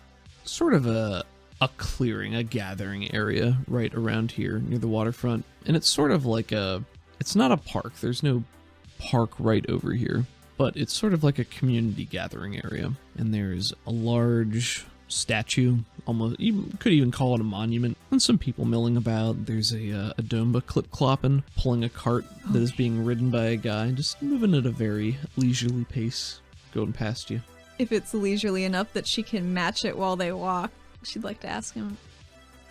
sort of a clearing, a gathering area right around here near the waterfront. And it's sort of like it's not a park. There's no park right over here, but it's sort of like a community gathering area. And there's a large statue, almost, you could even call it a monument, and some people milling about. There's a domba clip-clopping, pulling a cart that is being ridden by a guy, just moving at a very leisurely pace, going past you. If it's leisurely enough that she can match it while they walk, she'd like to ask him,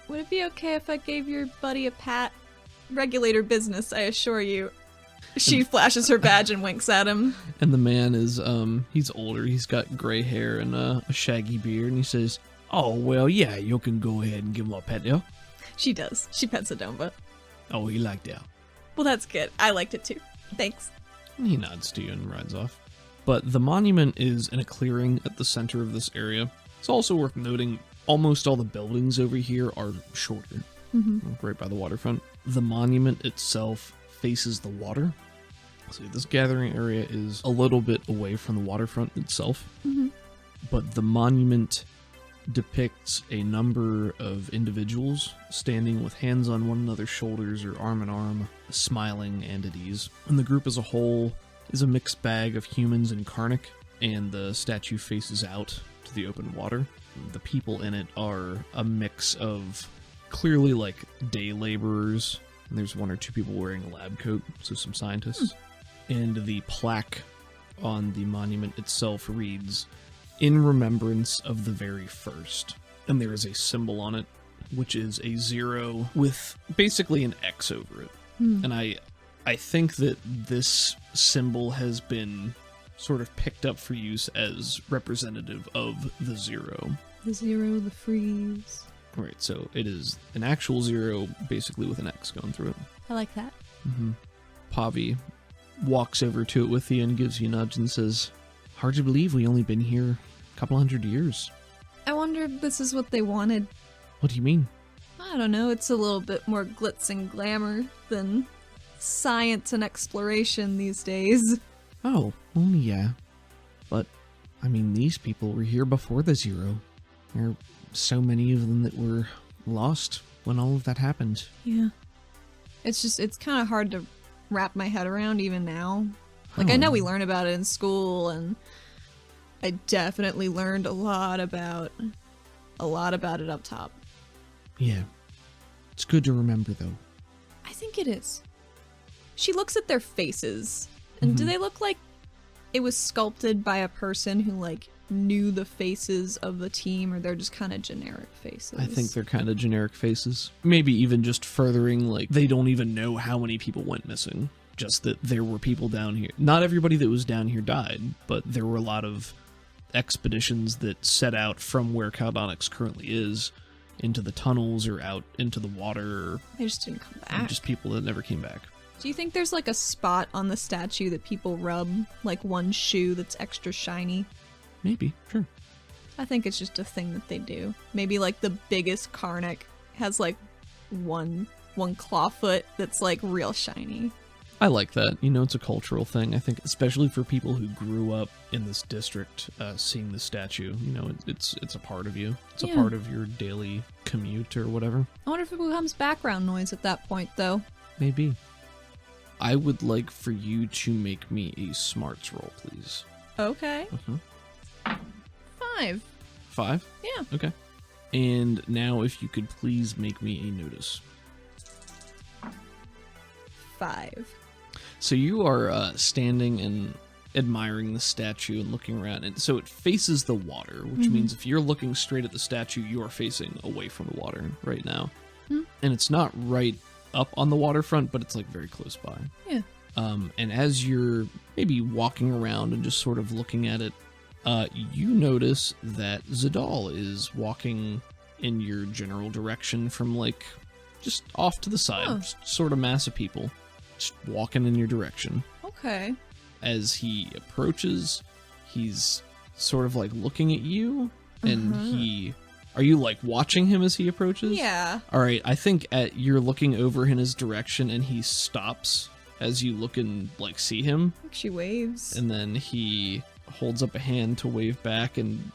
would it be okay if I gave your buddy a pat? Regulator business, I assure you. She flashes her badge and winks at him. And the man is, he's older. He's got gray hair and a shaggy beard. And he says, oh, well, yeah, you can go ahead and give him a pet there. She does. She pets a domba. Oh, he liked that. Well, that's good. I liked it too. Thanks. And he nods to you and rides off. But the monument is in a clearing at the center of this area. It's also worth noting, almost all the buildings over here are shorter. Right by the waterfront. The monument itself faces the water. So this gathering area is a little bit away from the waterfront itself. But the monument depicts a number of individuals standing with hands on one another's shoulders or arm in arm, smiling and at ease. And the group as a whole is a mixed bag of humans and Karnak, and the statue faces out to the open water. The people in it are a mix of clearly like day laborers, and there's one or two people wearing a lab coat, so some scientists. And the plaque on the monument itself reads, "In remembrance of the very first." And there is a symbol on it, which is a 0 with basically an X over it. And I think that this symbol has been sort of picked up for use as representative of the 0. The 0, the freeze. Right, so it is an actual 0, basically with an X going through it. I like that. Pavi walks over to it with you and gives you a nudge and says, "Hard to believe we only been here a couple hundred years." I wonder if this is what they wanted. What do you mean? I don't know, it's a little bit more glitz and glamour than science and exploration these days. Oh, well, yeah. But, I mean, these people were here before the 0. There are so many of them that were lost when all of that happened. Yeah. It's kind of hard to wrap my head around even now. Like, I know we learn about it in school, and I definitely learned a lot about it up top. Yeah. It's good to remember, though. I think it is. She looks at their faces, and do they look like it was sculpted by a person who, like, knew the faces of the team, or they're just kind of generic faces? I think they're kind of generic faces. Maybe even just furthering, like, they don't even know how many people went missing. Just that there were people down here. Not everybody that was down here died, but there were a lot of expeditions that set out from where Caldonix currently is into the tunnels or out into the water. They just didn't come And back. just people that never came back. Do you think there's like a spot on the statue that people rub, like one shoe that's extra shiny? Maybe, sure. I think it's just a thing that they do. Maybe like the biggest Karnak has like one clawfoot that's like real shiny. I like that. You know, it's a cultural thing, I think, especially for people who grew up in this district, seeing the statue. You know, it's a part of you. It's a part of your daily commute or whatever. I wonder if it becomes background noise at that point, though. Maybe. I would like for you to make me a smarts roll, please. Okay. 5. 5? Yeah. Okay. And now if you could please make me a notice. 5. So you are standing and admiring the statue and looking around. And so it faces the water, which means if you're looking straight at the statue, you are facing away from the water right now. And it's not right up on the waterfront, but it's like very close by. Yeah. And as you're maybe walking around and just sort of looking at it, you notice that Zadal is walking in your general direction from like just off to the side, just sort of mass of people. Just walking in your direction. Okay. As he approaches, he's sort of like looking at you, and are you like watching him as he approaches? Yeah. All right, I think you're looking over in his direction, and he stops as you look and like see him, I think she waves. and then he holds up a hand to wave back and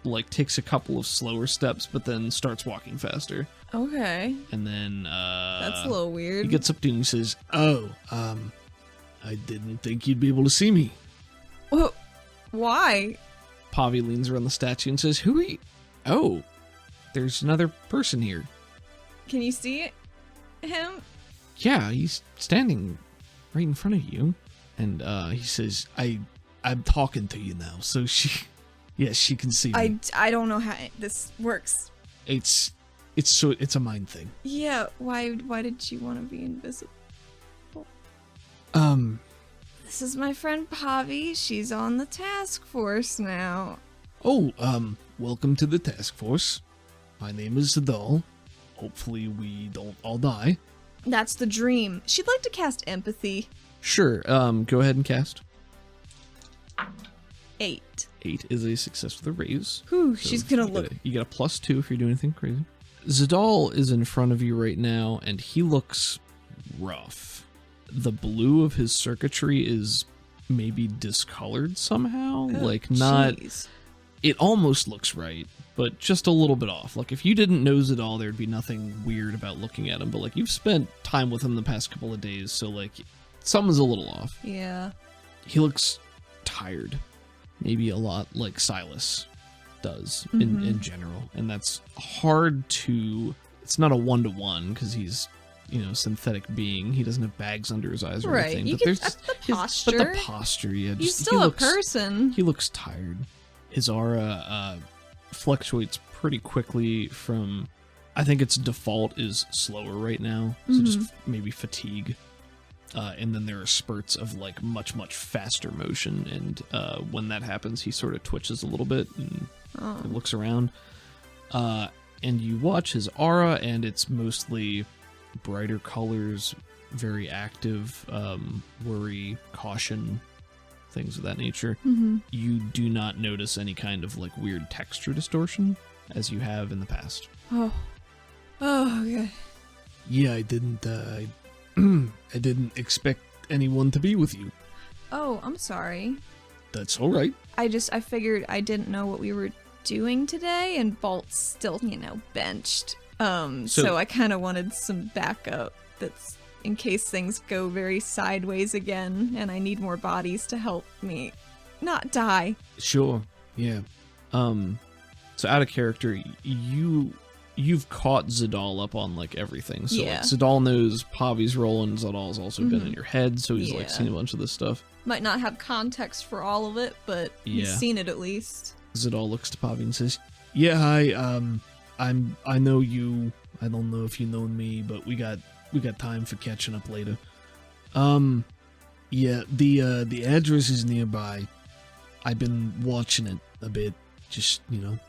like takes a couple of slower steps, but then starts walking faster. Okay. And then That's a little weird. he gets up to you and says, "Oh, I didn't think you'd be able to see me." Whoa. Why? Pavi leans around the statue and says, "Who are you?" "Oh, there's another person here." Can you see him? "Yeah, he's standing right in front of you." And he says, I'm talking to you now, so she can see me. I don't know how this works. It's a mind thing. Yeah, why did you want to be invisible? This is my friend Pavi. She's on the task force now. Oh, welcome to the task force. My name is Zadal. Hopefully we don't all die. That's the dream. She'd like to cast empathy. Sure, go ahead and cast. 8. 8 is a success with a raise. Whew, So she's gonna look. You get a +2 if you're doing anything crazy. Zadal is in front of you right now, and he looks rough. The blue of his circuitry is maybe discolored somehow. Jeez. It almost looks right, but just a little bit off. Like, if you didn't know Zadal, there'd be nothing weird about looking at him, but, like, you've spent time with him the past couple of days, so, like, something's a little off. Yeah. He looks tired. Maybe a lot like Silas does in general. And that's hard to... It's not a one-to-one, because he's, synthetic being. He doesn't have bags under his eyes or Right. anything. You But can, there's that's the his- posture. But the posture, yeah. He's just- still he a looks, person. He looks tired. His aura fluctuates pretty quickly from... I think its default is slower right now. So just maybe fatigue. And then there are spurts of like much faster motion, and when that happens, he sort of twitches a little bit and looks around. And you watch his aura, and it's mostly brighter colors, very active, worry, caution, things of that nature. You do not notice any kind of like weird texture distortion as you have in the past. Oh, okay. Yeah, I didn't. I didn't expect anyone to be with you. Oh, I'm sorry. That's all right. I figured I didn't know what we were doing today, and Bolt's still, benched. So I kind of wanted some backup that's in case things go very sideways again, and I need more bodies to help me not die. Sure. Yeah. So out of character, you you've caught Zadal up on like everything. So Yeah. like Zadal knows Pavi's role, and Zadal's also been in your head, so he's like Yeah. seen a bunch of this stuff. Might not have context for all of it, but he's Yeah. seen it at least. Zadal looks to Pavi and says, "Yeah, hi. I know you. I don't know if you know me, but we got time for catching up later. Yeah, the address is nearby. I've been watching it a bit, just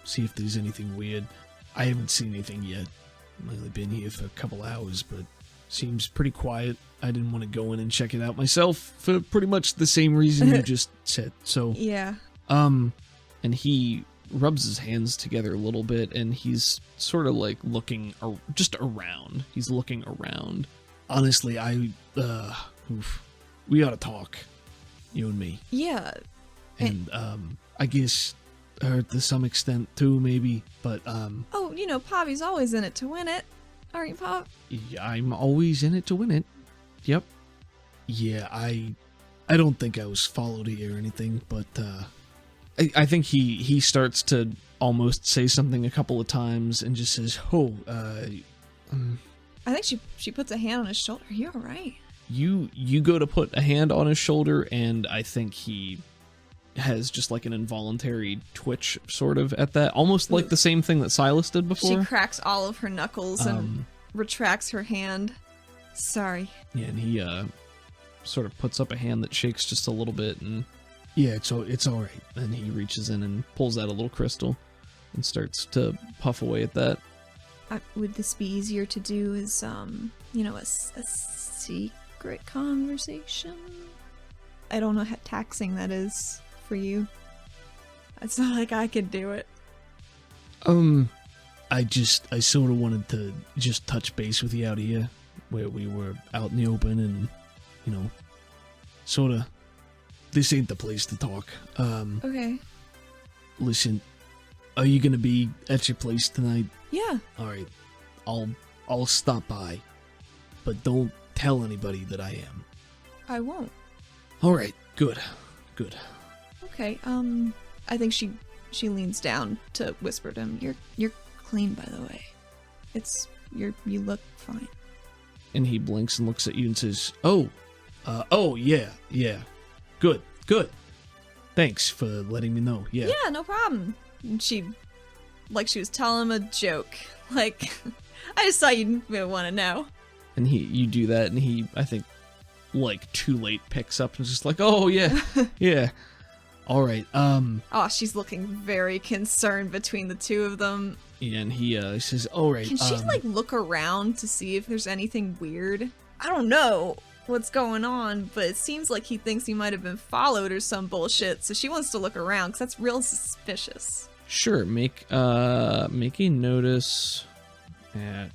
see if there's anything weird. I haven't seen anything yet. I've only been here for a couple hours, but seems pretty quiet. I didn't want to go in and check it out myself for pretty much the same reason you just said. So, Yeah. and he rubs his hands together a little bit, and he's sort of like looking just around. He's looking around. Honestly, we ought to talk, you and me. Yeah. And I guess her to some extent too, maybe. But Oh, Pavi's always in it to win it. Aren't you, Pav? yeah, I'm always in it to win it. Yep. Yeah, I don't think I was followed here or anything, but I think he starts to almost say something a couple of times and just says, "Oh, I think she puts a hand on his shoulder. Are you all right? You go to put a hand on his shoulder, and I think he has just like an involuntary twitch sort of at that, almost like the same thing that Silas did before. She cracks all of her knuckles and retracts her hand. Sorry. Yeah, and he sort of puts up a hand that shakes just a little bit, and yeah, it's all right. And he reaches in and pulls out a little crystal and starts to puff away at that. Would this be easier to do as, a secret conversation? I don't know how taxing that is for you. It's not like I could do it. I sort of wanted to just touch base with you out here, where we were out in the open, and sort of, this ain't the place to talk. Okay. Listen, are you gonna be at your place tonight? Yeah. All right, I'll stop by, but don't tell anybody that I am. I won't. All right, good. Okay. I think she leans down to whisper to him. You're clean, by the way. You look fine. And he blinks and looks at you and says, "Oh, yeah, good. Thanks for letting me know. Yeah, Yeah, no problem." And she was telling him a joke. Like, I just thought you'd want to know. And you do that, and he, I think, like too late, picks up and is just like, "Oh yeah, yeah, all right." Oh, she's looking very concerned between the two of them. And he says, "All right." Can she look around to see if there's anything weird? I don't know what's going on, but it seems like he thinks he might have been followed or some bullshit. So she wants to look around because that's real suspicious. Sure. Make a notice at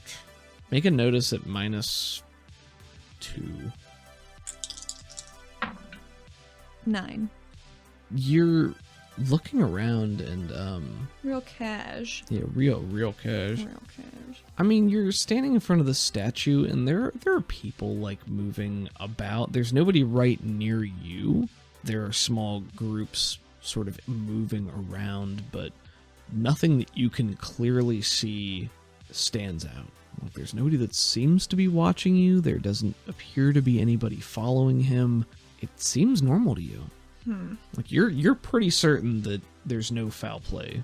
-2. 9. You're looking around, and Real cash. yeah, real cash. Real cash. I mean, you're standing in front of the statue, and there are people like moving about. There's nobody right near you. There are small groups sort of moving around, but nothing that you can clearly see stands out. Like, there's nobody that seems to be watching you. There doesn't appear to be anybody following him. It seems normal to you. Like, you're pretty certain that there's no foul play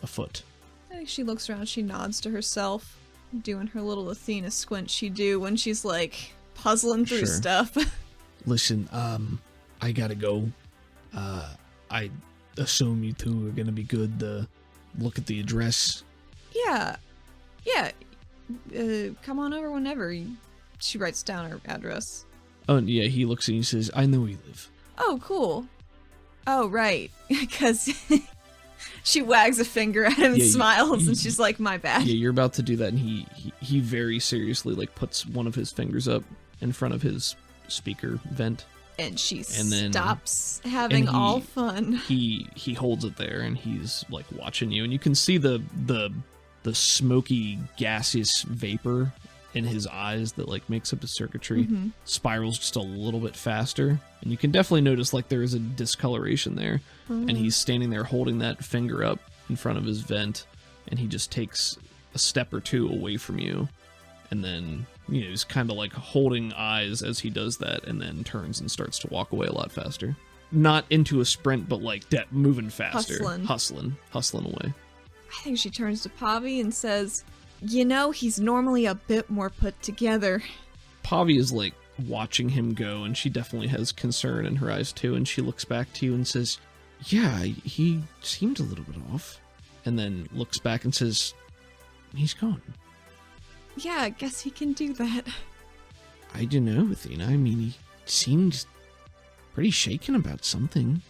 afoot. I think she looks around, she nods to herself, doing her little Athena squint she do when she's like puzzling through Sure. stuff. Listen, I gotta go. I assume you two are gonna be good to look at the address. Yeah. Come on over whenever. She writes down her address. Oh, and yeah, he looks at you and says, "I know where you live." Oh, cool. Oh, right. Because she wags a finger at him and Yeah, smiles, and she's like, "My bad." Yeah, you're about to do that, and he very seriously like puts one of his fingers up in front of his speaker vent. And she And then- stops having all fun. He holds it there, and he's like watching you, and you can see the smoky gaseous vapor in his eyes that like makes up the circuitry spirals just a little bit faster, and you can definitely notice like there is a discoloration there. And he's standing there holding that finger up in front of his vent, and he just takes a step or two away from you, and then, he's kind of like holding eyes as he does that, and then turns and starts to walk away a lot faster. Not into a sprint, but like moving faster. Hustling away. I think she turns to Pavi and says, he's normally a bit more put together. Pavi is like watching him go, and she definitely has concern in her eyes too, and she looks back to you and says, yeah, he seemed a little bit off. And then looks back and says, he's gone. Yeah, I guess he can do that. I don't know, Athena. I mean, he seemed pretty shaken about something.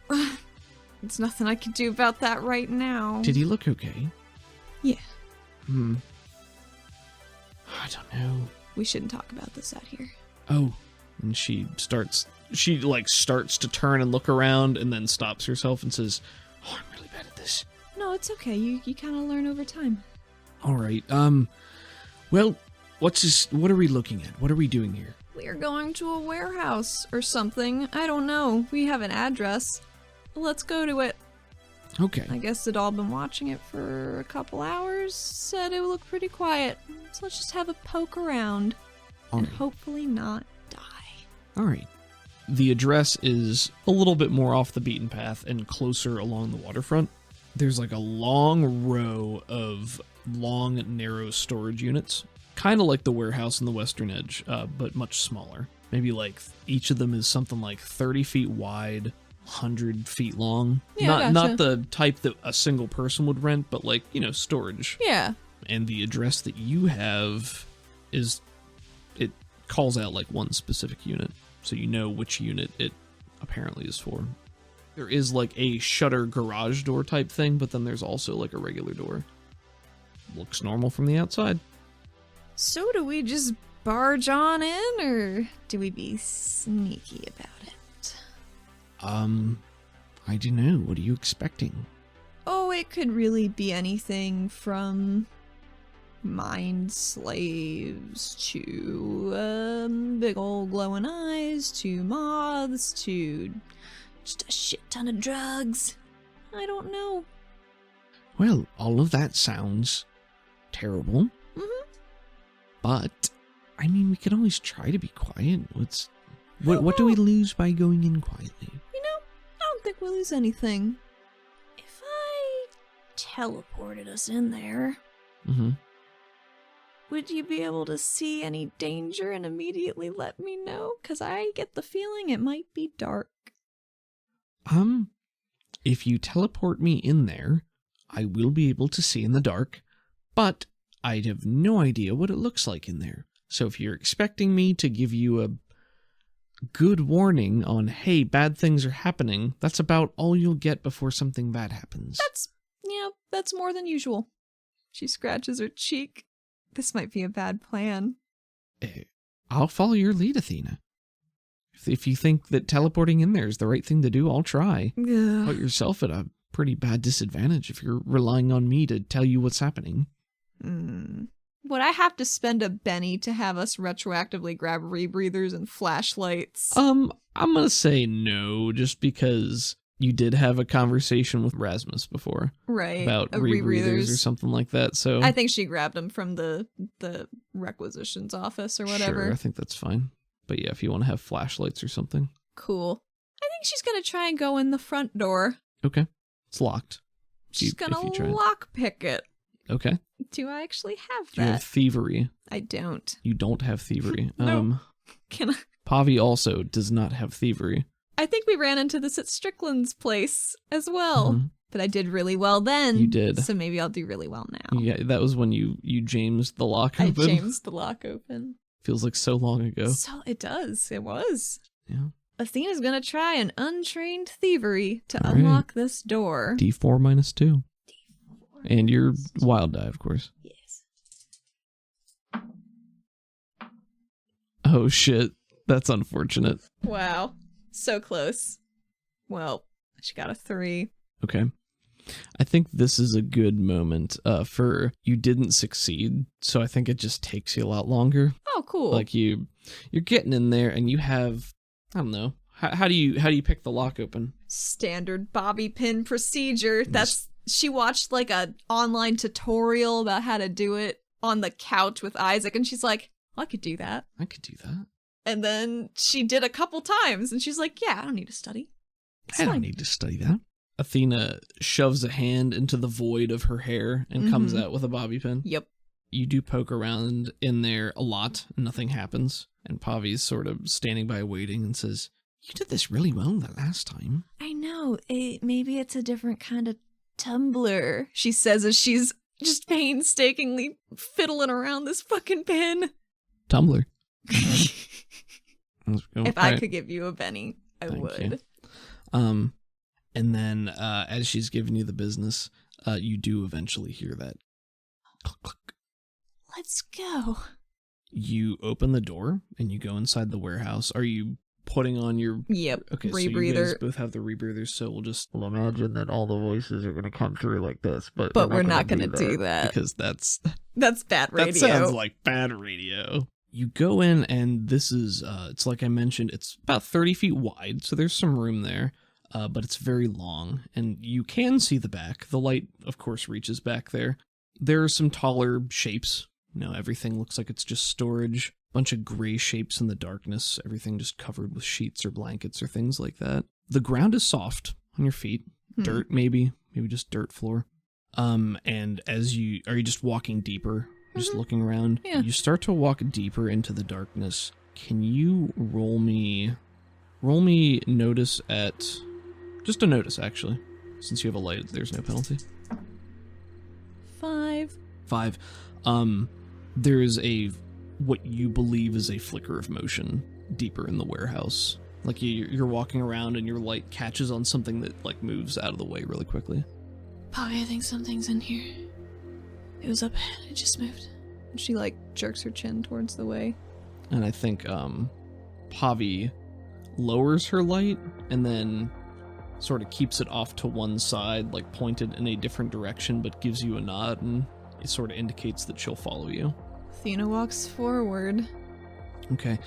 There's nothing I can do about that right now. Did he look okay? Yeah. I don't know. We shouldn't talk about this out here. Oh. And she starts to turn and look around, and then stops herself and says, Oh, I'm really bad at this. No, it's okay. You kind of learn over time. All right. Well, what are we looking at? What are we doing here? We're going to a warehouse or something. I don't know. We have an address. Let's go to it. Okay. I guess they'd all been watching it for a couple hours. Said it looked pretty quiet. So let's just have a poke around. And hopefully not die. All right. The address is a little bit more off the beaten path and closer along the waterfront. There's like a long row of long, narrow storage units, kind of like the warehouse in the western edge, but much smaller. Maybe like each of them is something like 30 feet wide, 100 feet long. Yeah, not the type that a single person would rent, but like, storage. Yeah. And the address that you have it calls out like one specific unit, so you know which unit it apparently is for. There is like a shutter garage door type thing, but then there's also like a regular door. Looks normal from the outside. So do we just barge on in, or do we be sneaky about it? I don't know. What are you expecting? Oh, it could really be anything from mind slaves to big old glowing eyes to moths to just a shit ton of drugs. I don't know. Well, all of that sounds terrible. Mm-hmm. But, I mean, we can always try to be quiet. What do we lose by going in quietly? I don't think we'll lose anything. If I teleported us in there, would you be able to see any danger and immediately let me know? 'Cause I get the feeling it might be dark. If you teleport me in there, I will be able to see in the dark, but I'd have no idea what it looks like in there. So if you're expecting me to give you a good warning on, hey, bad things are happening, that's about all you'll get before something bad happens. That's more than usual. She scratches her cheek. This might be a bad plan. I'll follow your lead, Athena. If you think that teleporting in there is the right thing to do, I'll try. Ugh. Put yourself at a pretty bad disadvantage if you're relying on me to tell you what's happening. Would I have to spend a Benny to have us retroactively grab rebreathers and flashlights? I'm gonna say no, just because you did have a conversation with Rasmus before. Right. About rebreathers or something like that, so... I think she grabbed them from the requisitions office or whatever. Sure, I think that's fine. But yeah, if you want to have flashlights or something. Cool. I think she's gonna try and go in the front door. Okay. It's locked. She's gonna lockpick it. Okay. Do I actually have that? You have thievery. I don't. You don't have thievery. No. Can I? Pavi also does not have thievery. I think we ran into this at Strickland's place as well. But I did really well then. You did. So maybe I'll do really well now. Yeah, that was when you Jamesed the lock open. I Jamesed the lock open. Feels like so long ago. So it does. It was. Yeah. Athena's gonna try an untrained thievery to unlock this door. D4 minus 2. And your wild die, of course. Yes. Oh shit. That's unfortunate. Wow. So close. Well, she got a 3. Okay. I think this is a good moment for you didn't succeed, so I think it just takes you a lot longer. Oh, cool. Like you're getting in there and you have, I don't know, how do you pick the lock open? Standard bobby pin procedure. That's she watched like a online tutorial about how to do it on the couch with Isaac, and she's like, I could do that. I could do that. And then she did a couple times, and she's like, yeah, I don't need to study. I don't need to study that. Athena shoves a hand into the void of her hair and comes out with a bobby pin. Yep. You do poke around in there a lot, and nothing happens. And Pavi's sort of standing by waiting and says, you did this really well that last time. I know. Maybe it's a different kind of tumbler, she says as she's just painstakingly fiddling around this fucking pin. Tumbler. If I could give you a Benny, I would. You. And then as she's giving you the business, you do eventually hear that click, click. Let's go. You open the door and you go inside the warehouse. Are you putting on your... Yep, okay, rebreather. So you guys both have the rebreathers, so we'll imagine that all the voices are going to come through like this, but we're not going to do that. Because that's bad radio. That sounds like bad radio. You go in, and this is, it's like I mentioned, it's about 30 feet wide, so there's some room there, but it's very long, and you can see the back. The light, of course, reaches back there. There are some taller shapes. Everything looks like it's just storage. Bunch of gray shapes in the darkness, everything just covered with sheets or blankets or things like that. The ground is soft on your feet. Dirt, maybe just dirt floor. And are you just walking deeper? Just looking around? Yeah. You start to walk deeper into the darkness. Can you roll me notice at, just a notice actually. Since you have a light, there's no penalty. 5. There is what you believe is a flicker of motion deeper in the warehouse. Like you're walking around and your light catches on something that like moves out of the way really quickly. Pavi, I think something's in here. It was up ahead, it just moved. And she like jerks her chin towards the way. And I think Pavi lowers her light and then sort of keeps it off to one side, like pointed in a different direction, but gives you a nod, and it sort of indicates that she'll follow you. Athena walks forward. Okay.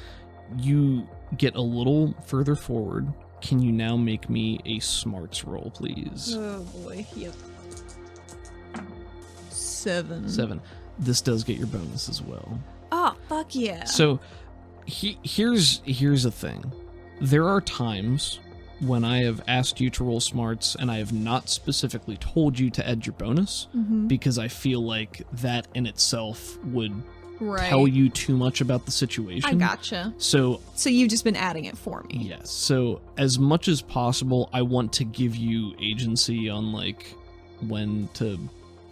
You get a little further forward. Can you now make me a smarts roll, please? Oh boy, yep. 7. 7. This does get your bonus as well. Oh, fuck yeah. So, here's a thing. There are times when I have asked you to roll smarts and I have not specifically told you to add your bonus because I feel like that in itself would tell you too much about the situation. I gotcha. So you've just been adding it for me. Yes. So as much as possible, I want to give you agency on like when to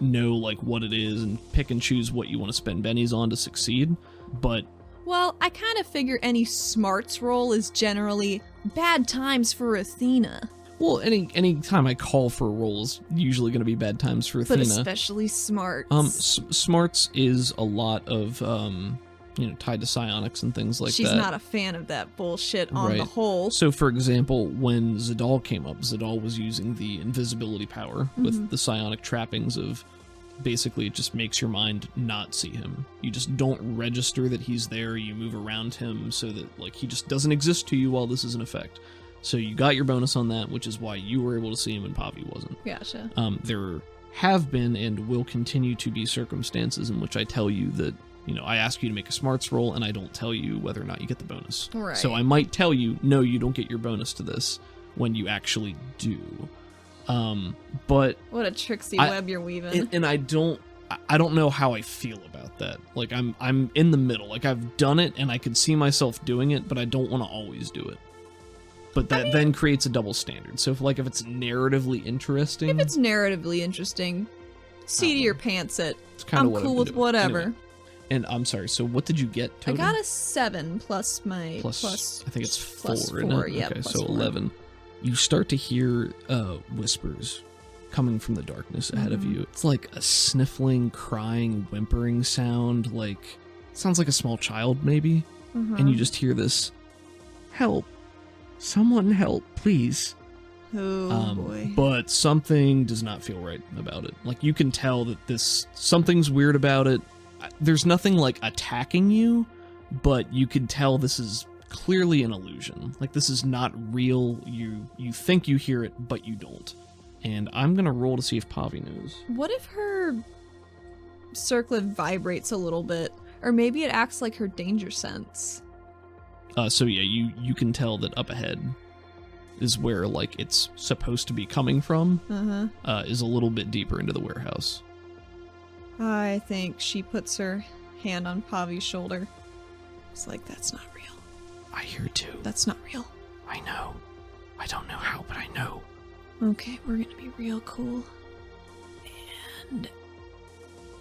know like what it is and pick and choose what you want to spend bennies on to succeed. But well, I kind of figure any smarts roll is generally bad times for Athena. Well, any time I call for a roll is usually going to be bad times for Athena. But especially smarts. Smarts is a lot of, tied to psionics and things like that. She's not a fan of that bullshit on the whole. So, for example, when Zadal came up, Zadal was using the invisibility power with the psionic trappings of basically it just makes your mind not see him. You just don't register that he's there. You move around him so that like he just doesn't exist to you while this is in effect. So you got your bonus on that, which is why you were able to see him and Pavi wasn't. Gotcha. There have been and will continue to be circumstances in which I tell you that, I ask you to make a smarts roll and I don't tell you whether or not you get the bonus. Right. So I might tell you, no, you don't get your bonus to this when you actually do. But what a tricksy web you're weaving. And I don't know how I feel about that. Like I'm in the middle. Like I've done it and I could see myself doing it, but I don't want to always do it. But that then creates a double standard. So if it's narratively interesting. If it's narratively interesting, see to your pants it. I'm cool with whatever. Anyway. And I'm sorry, so what did you get total? I got a 7 plus my plus I think it's 4, plus 4, isn't it? yeah, okay, plus so 4. 11. You start to hear whispers coming from the darkness ahead of you. It's like a sniffling, crying, whimpering sound, like sounds like a small child maybe. And you just hear this, help. Someone help, please. Oh boy. But something does not feel right about it. Like you can tell that something's weird about it. There's nothing like attacking you, but you can tell this is clearly an illusion. Like this is not real. You think you hear it, but you don't. And I'm going to roll to see if Pavi knows. What if her circlet vibrates a little bit? Or maybe it acts like her danger sense. So yeah, you can tell that up ahead is where, like, it's supposed to be coming from, is a little bit deeper into the warehouse. I think she puts her hand on Pavi's shoulder. It's like, that's not real. I hear too. That's not real. I know. I don't know how, but I know. Okay, we're gonna be real cool. And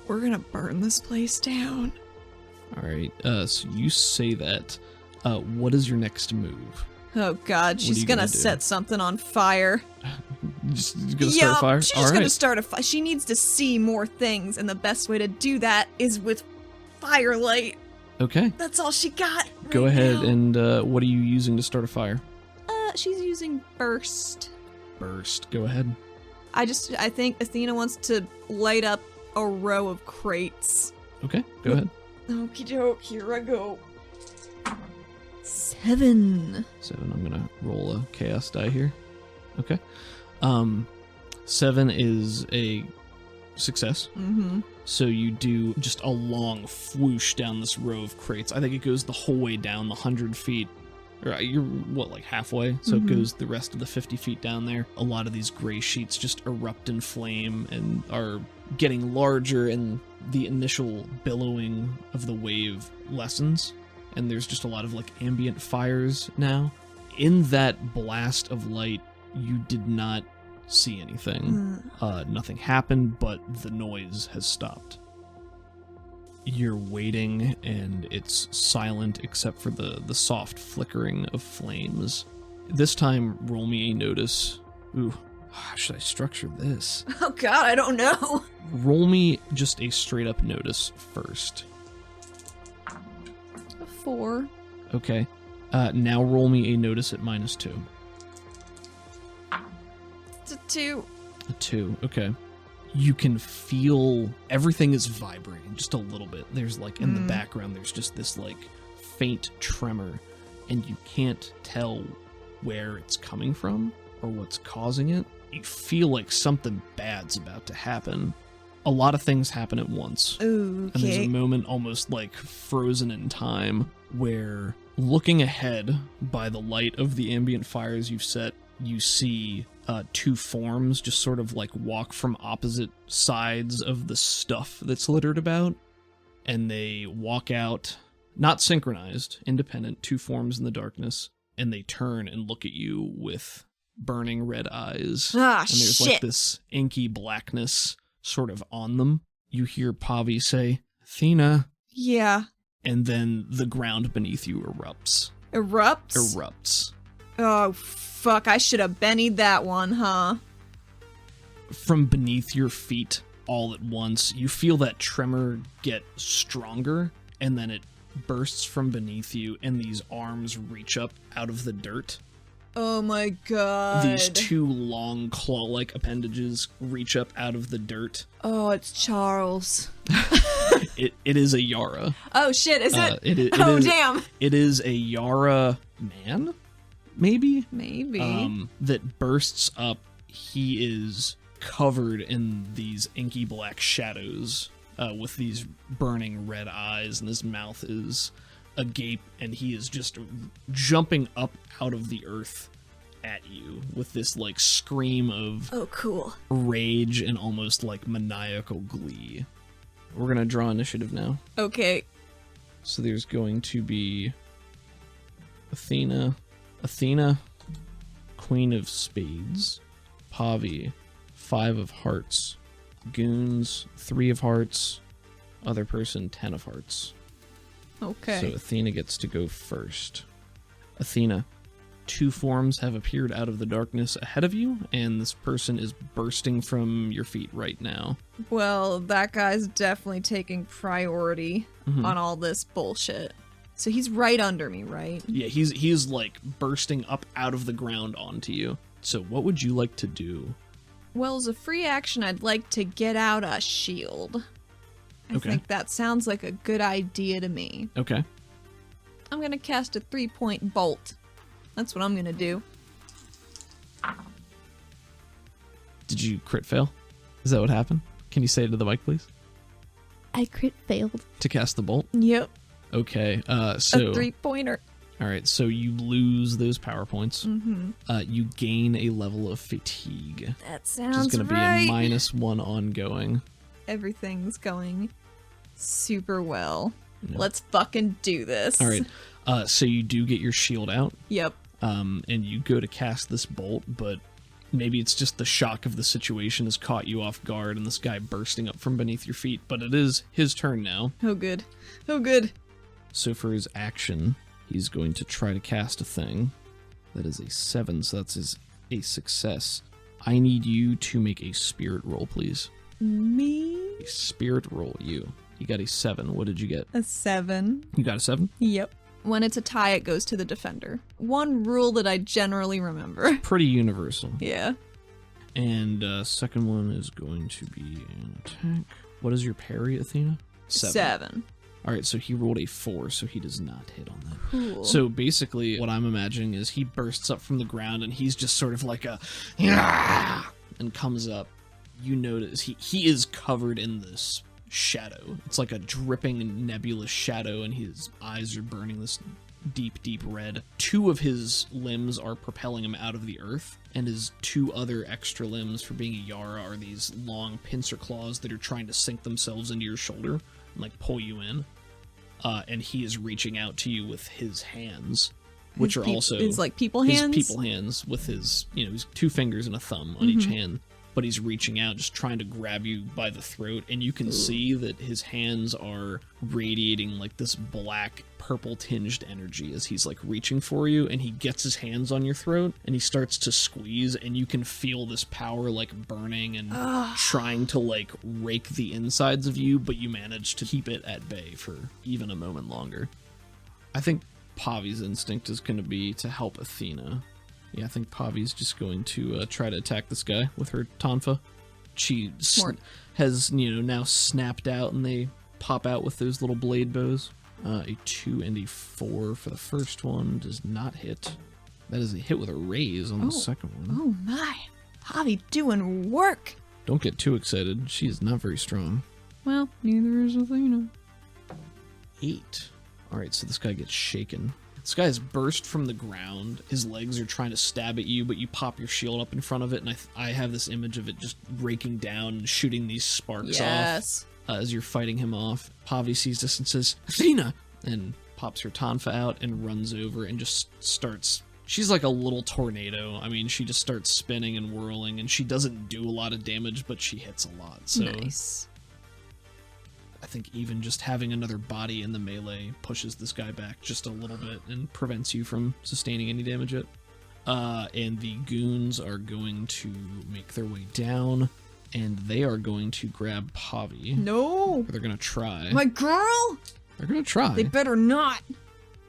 we're gonna burn this place down. Alright, so you say that. What is your next move? Oh god, she's gonna set something on fire. Just gonna start a fire? She's just gonna start a fire. She needs to see more things, and the best way to do that is with firelight. Okay. That's all she got. Go ahead, and what are you using to start a fire? She's using burst. Burst. Go ahead. I think Athena wants to light up a row of crates. Okay, go ahead. Okie doke, here I go. 7. 7. I'm gonna roll a chaos die here. Okay. 7 is a success. Mm-hmm. So you do just a long whoosh down this row of crates. I think it goes the whole way down the 100 feet. Or you're, what, like halfway? So it goes the rest of the 50 feet down there. A lot of these gray sheets just erupt in flame and are getting larger, and the initial billowing of the wave lessens. And there's just a lot of, like, ambient fires now. In that blast of light, you did not see anything. Nothing happened, but the noise has stopped. You're waiting, and it's silent except for the soft flickering of flames. This time, roll me a notice. Ooh, how should I structure this? Oh god, I don't know. Roll me just a straight up notice first. 4. Okay. Now roll me a notice at -2. It's a 2. A 2, okay. You can feel everything is vibrating just a little bit. There's, like, in the background, there's just this, like, faint tremor, and you can't tell where it's coming from or what's causing it. You feel like something bad's about to happen. A lot of things happen at once. Ooh, okay. And there's a moment almost like frozen in time where, looking ahead by the light of the ambient fires you've set, you see 2 forms just sort of like walk from opposite sides of the stuff that's littered about. And they walk out, not synchronized, independent, 2 forms in the darkness. And they turn and look at you with burning red eyes. Ah, and there's shit. like this inky blackness sort of on them. You hear Pavi say, "Athena." Yeah. And then the ground beneath you erupts. Erupts? Oh, fuck. I should have bennied that one, huh? From beneath your feet, all at once, you feel that tremor get stronger, and then it bursts from beneath you, and these arms reach up out of the dirt. Oh my god. These 2 long claw-like appendages reach up out of the dirt. Oh, it's Charles. It is a Yara. Oh shit, is it? It is, damn. It is a Yara man, maybe? Maybe. That bursts up. He is covered in these inky black shadows with these burning red eyes, and his mouth is agape, and he is just jumping up out of the earth at you with this, like, scream of Oh, cool. rage and almost like maniacal glee. We're gonna draw initiative now. Okay. So there's going to be Athena, Queen of Spades, Pavi, 5 of Hearts, Goons, 3 of Hearts, other person, 10 of Hearts. Okay. So Athena gets to go first. Athena, 2 forms have appeared out of the darkness ahead of you, and this person is bursting from your feet right now. Well, that guy's definitely taking priority on all this bullshit. So he's right under me, right? Yeah, he's like bursting up out of the ground onto you. So what would you like to do? Well, as a free action, I'd like to get out a shield. I think that sounds like a good idea to me. Okay. I'm gonna cast a 3-point bolt. That's what I'm gonna do. Did you crit fail? Is that what happened? Can you say it to the mic, please? I crit failed. To cast the bolt? Yep. Okay, A so... 3-pointer. All right, so you lose those power points. Mm-hmm. You gain a level of fatigue. That sounds Which is going to be a -1 ongoing. Everything's going super well. Yeah. Let's fucking do this. All right, so you do get your shield out, Yep. and you go to cast this bolt, but maybe it's just the shock of the situation has caught you off guard and this guy bursting up from beneath your feet, but it is his turn now. Oh, good. Oh, good. So for his action, he's going to try to cast a thing. That is a 7, so that's a success. I need you to make a spirit roll, please. Me? A spirit roll, you. You got a 7. What did you get? A 7. You got a 7? Yep. When it's a tie, it goes to the defender. One rule that I generally remember. Pretty universal. Yeah. And second one is going to be an attack. What is your parry, Athena? 7. All right, so he rolled a 4, so he does not hit on that. Cool. So basically, what I'm imagining is he bursts up from the ground and he's just sort of like a "Yeah!" and comes up. You notice he is covered in this shadow. It's like a dripping nebulous shadow, and his eyes are burning this deep, deep red. 2 of his limbs are propelling him out of the earth, and his 2 other extra limbs for being a Yara are these long pincer claws that are trying to sink themselves into your shoulder and like pull you in. And he is reaching out to you with his hands, which are also his like people hands. His people hands with his, his 2 fingers and a thumb on each hand. But he's reaching out, just trying to grab you by the throat, and you can see that his hands are radiating like this black, purple-tinged energy as he's like reaching for you, and he gets his hands on your throat, and he starts to squeeze, and you can feel this power like burning and trying to like rake the insides of you, but you manage to keep it at bay for even a moment longer. I think Pavi's instinct is going to be to help Athena. Yeah, I think Pavi's just going to try to attack this guy with her tonfa. She has, now snapped out, and they pop out with those little blade bows. A 2 and a 4 for the first one does not hit. That is a hit with a raise on the second one. Oh my, Pavi doing work. Don't get too excited. She is not very strong. Well, neither is Athena. 8. All right, so this guy gets shaken. This guy has burst from the ground. His legs are trying to stab at you, but you pop your shield up in front of it, and I have this image of it just raking down and shooting these sparks off as you're fighting him off. Pavi sees this and says, "Athena!" and pops her tonfa out and runs over and just starts... She's like a little tornado. I mean, she just starts spinning and whirling, and she doesn't do a lot of damage, but she hits a lot. So nice. I think even just having another body in the melee pushes this guy back just a little bit and prevents you from sustaining any damage yet. And the goons are going to make their way down, and they are going to grab Pavi. No! Or they're going to try. My girl! They're going to try. They better not.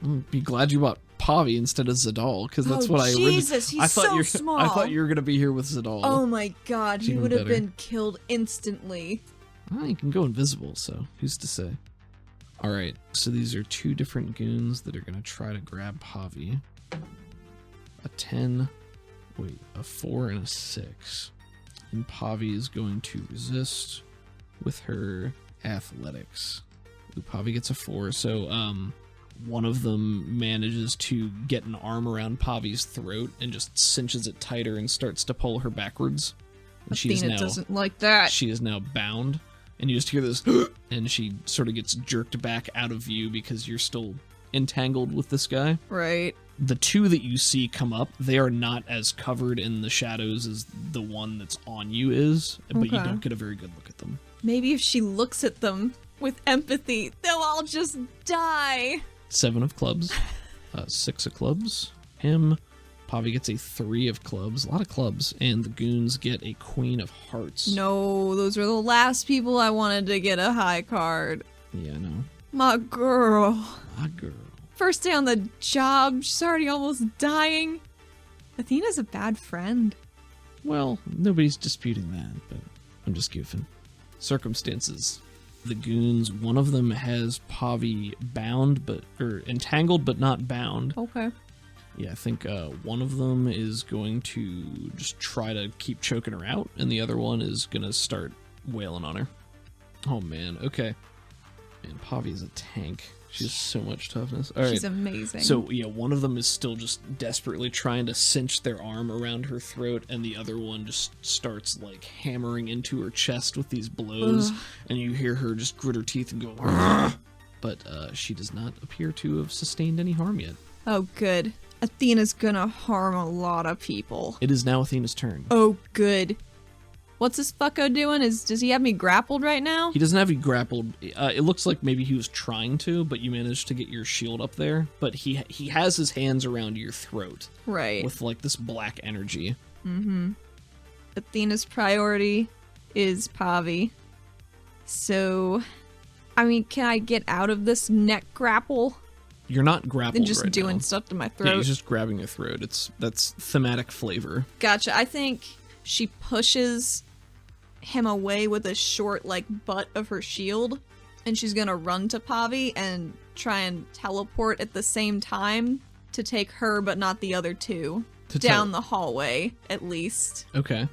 I'm be glad you bought Pavi instead of Zadal, because that's what I originally... Jesus, he's so small. I thought you were going to be here with Zadal. Oh my god, he Even would have better. been killed instantly. Well, you can go invisible, so who's to say? Alright, so these are 2 different goons that are going to try to grab Pavi. A 4 and a 6. And Pavi is going to resist with her athletics. Ooh, Pavi gets a 4, so one of them manages to get an arm around Pavi's throat and just cinches it tighter and starts to pull her backwards. And Athena doesn't like that. She is now bound. And you just hear this, and she sort of gets jerked back out of view because you're still entangled with this guy. Right. The 2 that you see come up, they are not as covered in the shadows as the one that's on you is, but you don't get a very good look at them. Maybe if she looks at them with empathy, they'll all just die. 7 of clubs, 6 of clubs, him. Pavi gets a 3 of clubs, a lot of clubs, and the goons get a queen of hearts. No, those are the last people I wanted to get a high card. Yeah, I know. My girl. My girl. First day on the job, she's already almost dying. Athena's a bad friend. Well, nobody's disputing that, but I'm just goofing. Circumstances. The goons, one of them has Pavi bound, or entangled but not bound. Okay. Yeah, I think one of them is going to just try to keep choking her out, and the other one is going to start wailing on her. Oh, man. Okay. Man, Pavi's a tank. She has so much toughness. All right. She's amazing. So, yeah, one of them is still just desperately trying to cinch their arm around her throat, and the other one just starts, like, hammering into her chest with these blows, and you hear her just grit her teeth and go, "Argh!" But she does not appear to have sustained any harm yet. Oh, good. Athena's gonna harm a lot of people. It is now Athena's turn. Oh, good. What's this fucko doing? Does he have me grappled right now? He doesn't have you grappled. It looks like maybe he was trying to, but you managed to get your shield up there. But he has his hands around your throat. Right. With, like, this black energy. Mm-hmm. Athena's priority is Pavi. So, I mean, can I get out of this neck grapple? You're not grappled And just right doing now. stuff to my Yeah, throat? he's just grabbing your throat. That's thematic flavor. Gotcha. I think she pushes him away with a short, like, butt of her shield, and she's gonna run to Pavi and try and teleport at the same time to take her, but not the other two, down the hallway, at least. Okay.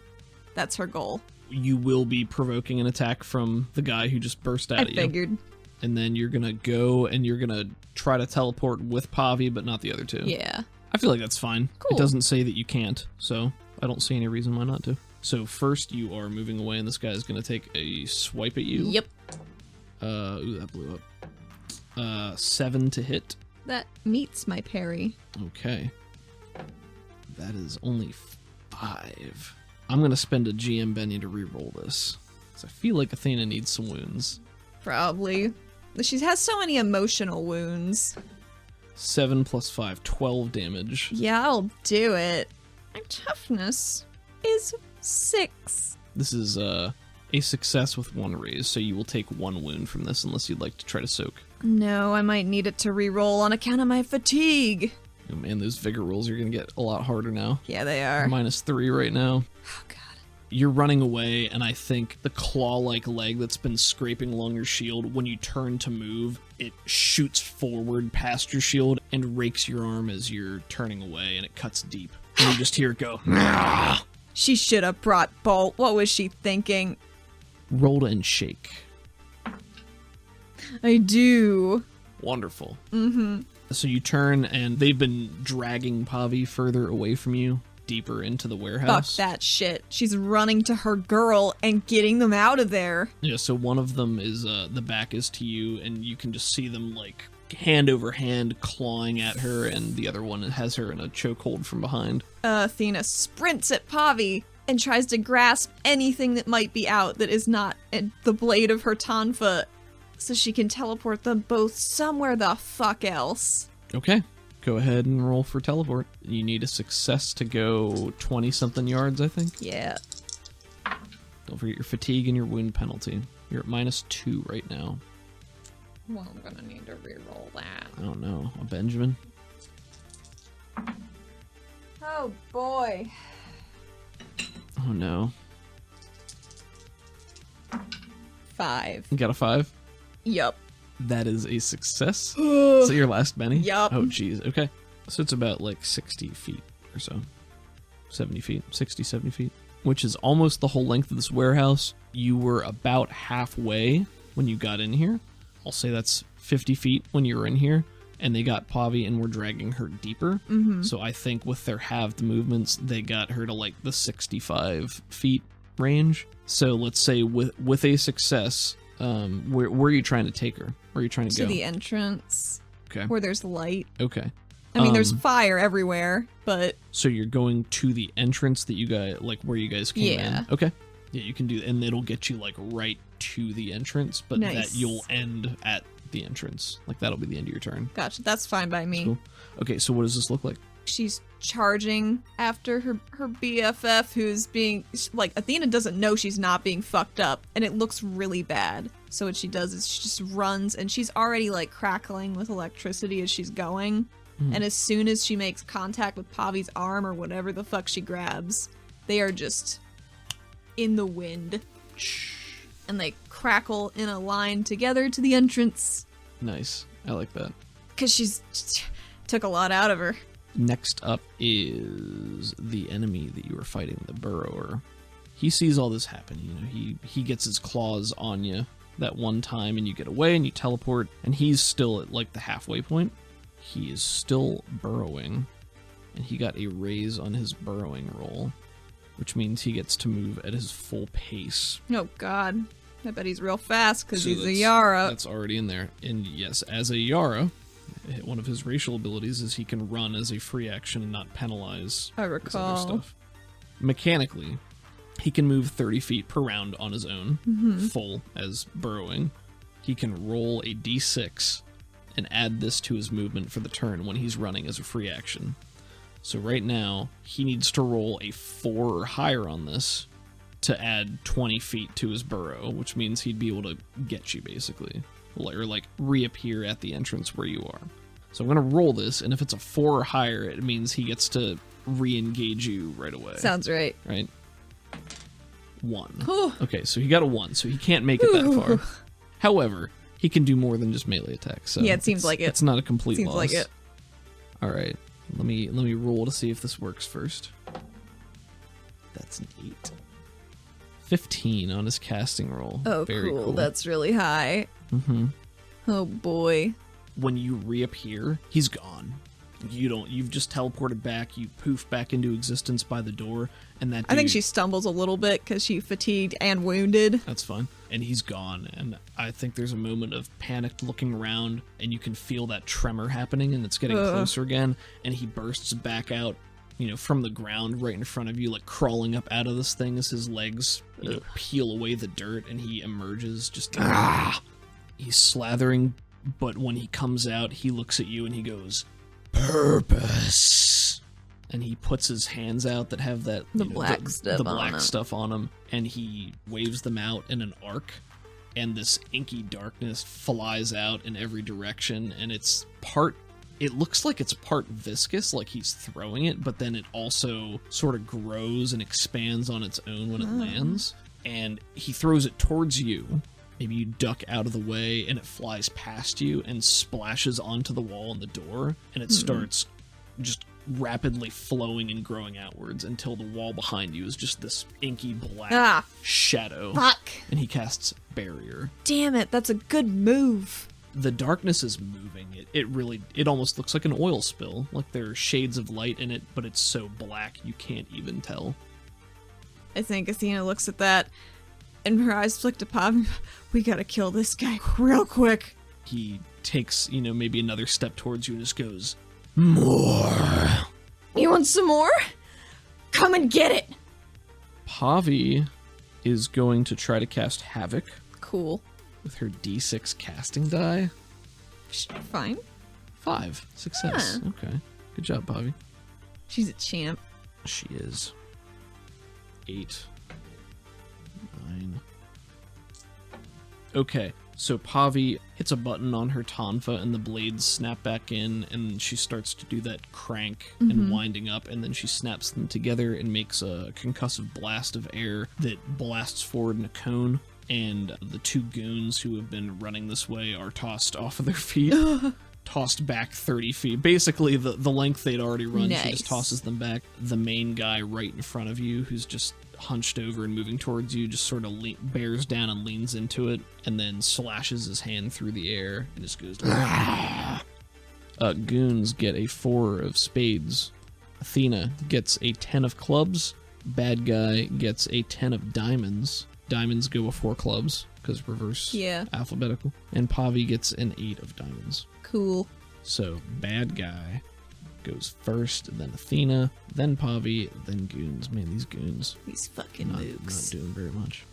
That's her goal. You will be provoking an attack from the guy who just burst out I at you. figured. And then you're gonna go and you're gonna try to teleport with Pavi, but not the other two. Yeah. I feel like that's fine. Cool. It doesn't say that you can't, so I don't see any reason why not to. So first you are moving away, and this guy is going to take a swipe at you. Yep. Ooh, that blew up. 7 to hit. That meets my parry. Okay. That is only 5. I'm going to spend a GM Benny to reroll this, because I feel like Athena needs some wounds. Probably. She has so many emotional wounds. 7 plus 5, 12 damage. Yeah, I'll do it. My toughness is 6. This is a success with 1 raise, so you will take 1 wound from this unless you'd like to try to soak. No, I might need it to re-roll on account of my fatigue. Oh man, those vigor rolls are going to get a lot harder now. Yeah, they are. -3 right now. Oh, God. You're running away, and I think the claw-like leg that's been scraping along your shield, when you turn to move, it shoots forward past your shield and rakes your arm as you're turning away, and it cuts deep. And you just hear it go, "Nah!" She should have brought Bolt. What was she thinking? Roll and shake. I do. Wonderful. Mm-hmm. So you turn, and they've been dragging Pavi further away from you, deeper into the warehouse. Fuck that shit. She's running to her girl and getting them out of there. Yeah, so one of them is, the back is to you, and you can just see them, like, hand over hand clawing at her, and the other one has her in a chokehold from behind. Athena sprints at Pavi and tries to grasp anything that might be out that is not the blade of her tonfa, so she can teleport them both somewhere the fuck else. Okay. Go ahead and roll for teleport. You need a success to go 20-something yards, I think. Yeah. Don't forget your fatigue and your wound penalty. You're at -2 right now. Well, I'm gonna need to re-roll that. I don't know. A Benjamin? Oh, boy. Oh, no. 5. You got a 5? Yup. That is a success. Is that your last Benny? Yup. Oh, jeez. Okay. So it's about, like, 60 feet or so. 70 feet. 60, 70 feet. Which is almost the whole length of this warehouse. You were about halfway when you got in here. I'll say that's 50 feet when you were in here, and they got Pavi and were dragging her deeper. Mm-hmm. So I think with their halved movements, they got her to like the 65 feet range. So let's say with a success, where are you trying to take her? Where are you trying to go? To the entrance. Okay. Where there's light. Okay. I mean, there's fire everywhere, but... So you're going to the entrance that you guys, like where you guys came in? Okay. Yeah, you can do, and it'll get you like right to the entrance, but Nice. that you'll end at the entrance. Like that'll be the end of your turn. Gotcha, that's fine by me. Cool. Okay, so what does this look like? She's charging after her BFF, who's being... Like, Athena doesn't know she's not being fucked up, and it looks really bad. So what she does is she just runs, and she's already, like, crackling with electricity as she's going. And as soon as she makes contact with Pavi's arm or whatever the fuck she grabs, they are just in the wind. And they crackle in a line together to the entrance. Nice. I like that. Because she's took a lot out of her. Next up is the enemy that you were fighting, the burrower. He sees all this happen. You know, he gets his claws on you that one time, and you get away and you teleport, and he's still at like the halfway point. He is still burrowing, and he got a raise on his burrowing roll, which means he gets to move at his full pace. Oh god. I bet he's real fast because So he's a Yara. That's already in there. And yes, as a Yara, one of his racial abilities is he can run as a free action and not penalize I his other recall. stuff. Mechanically, he can move 30 feet per round on his own, full as burrowing. He can roll a d6 and add this to his movement for the turn when he's running as a free action. So right now, he needs to roll a 4 or higher on this to add 20 feet to his burrow, which means he'd be able to get you, basically. Or, like, reappear at the entrance where you are. So I'm going to roll this, and if it's a 4 or higher, it means he gets to re-engage you right away. Sounds right. Right? 1. Ooh. Okay, so he got a 1, so he can't make it that far. However, he can do more than just melee attacks. So Yeah, it seems like it. It's not a complete Seems loss. like it. All right, let me roll to see if this works first. That's an 8. 15 on his casting roll. Oh, Very cool. cool. That's really high. Mm-hmm. Oh boy. When you reappear, he's gone. You've just teleported back, you poof back into existence by the door, and that I think dude- she stumbles a little bit because she's fatigued and wounded. That's fine. And he's gone, and I think there's a moment of panicked looking around, and you can feel that tremor happening, and it's getting closer again, and he bursts back out, you know, from the ground right in front of you, like crawling up out of this thing as his legs, you know, peel away the dirt, and he emerges just... He's slathering, but when he comes out, he looks at you and he goes, "Purpose." And he puts his hands out that have that The you know, black stuff the on black them. stuff on them, and he waves them out in an arc, and this inky darkness flies out in every direction, and it looks like it's part viscous, like he's throwing it, but then it also sort of grows and expands on its own when it lands, and he throws it towards you. Maybe you duck out of the way, and it flies past you and splashes onto the wall and the door, and it starts just rapidly flowing and growing outwards until the wall behind you is just this inky black shadow. Fuck. And he casts Barrier. Damn it, that's a good move. The darkness is moving. It almost looks like an oil spill. Like there are shades of light in it, but it's so black you can't even tell. I think Athena looks at that and her eyes flick to Pop. We gotta kill this guy real quick. He takes, maybe another step towards you and just goes, "More." You want some more? Come and get it. Pavi is going to try to cast Havoc Cool. with her D6 casting die. Fine. 5. Success. Huh. Okay. Good job, Pavi. She's a champ. She is. 8. 9. Okay, so Pavi hits a button on her tonfa and the blades snap back in, and she starts to do that crank and winding up, and then she snaps them together and makes a concussive blast of air that blasts forward in a cone, and the 2 goons who have been running this way are tossed off of their feet. Tossed back 30 feet. Basically, the length they'd already run, she Nice. just tosses them back. The main guy right in front of you, who's just hunched over and moving towards you, just sort of bears down and leans into it, and then slashes his hand through the air and just goes... Goons get a 4 of spades. Athena gets a 10 of clubs. Bad guy gets a 10 of diamonds. Diamonds go before clubs, because reverse alphabetical. And Pavi gets an 8 of diamonds. Cool. So, bad guy goes first, then Athena, then Pavi, then goons. Man, these goons. These fucking Not mooks. doing very much.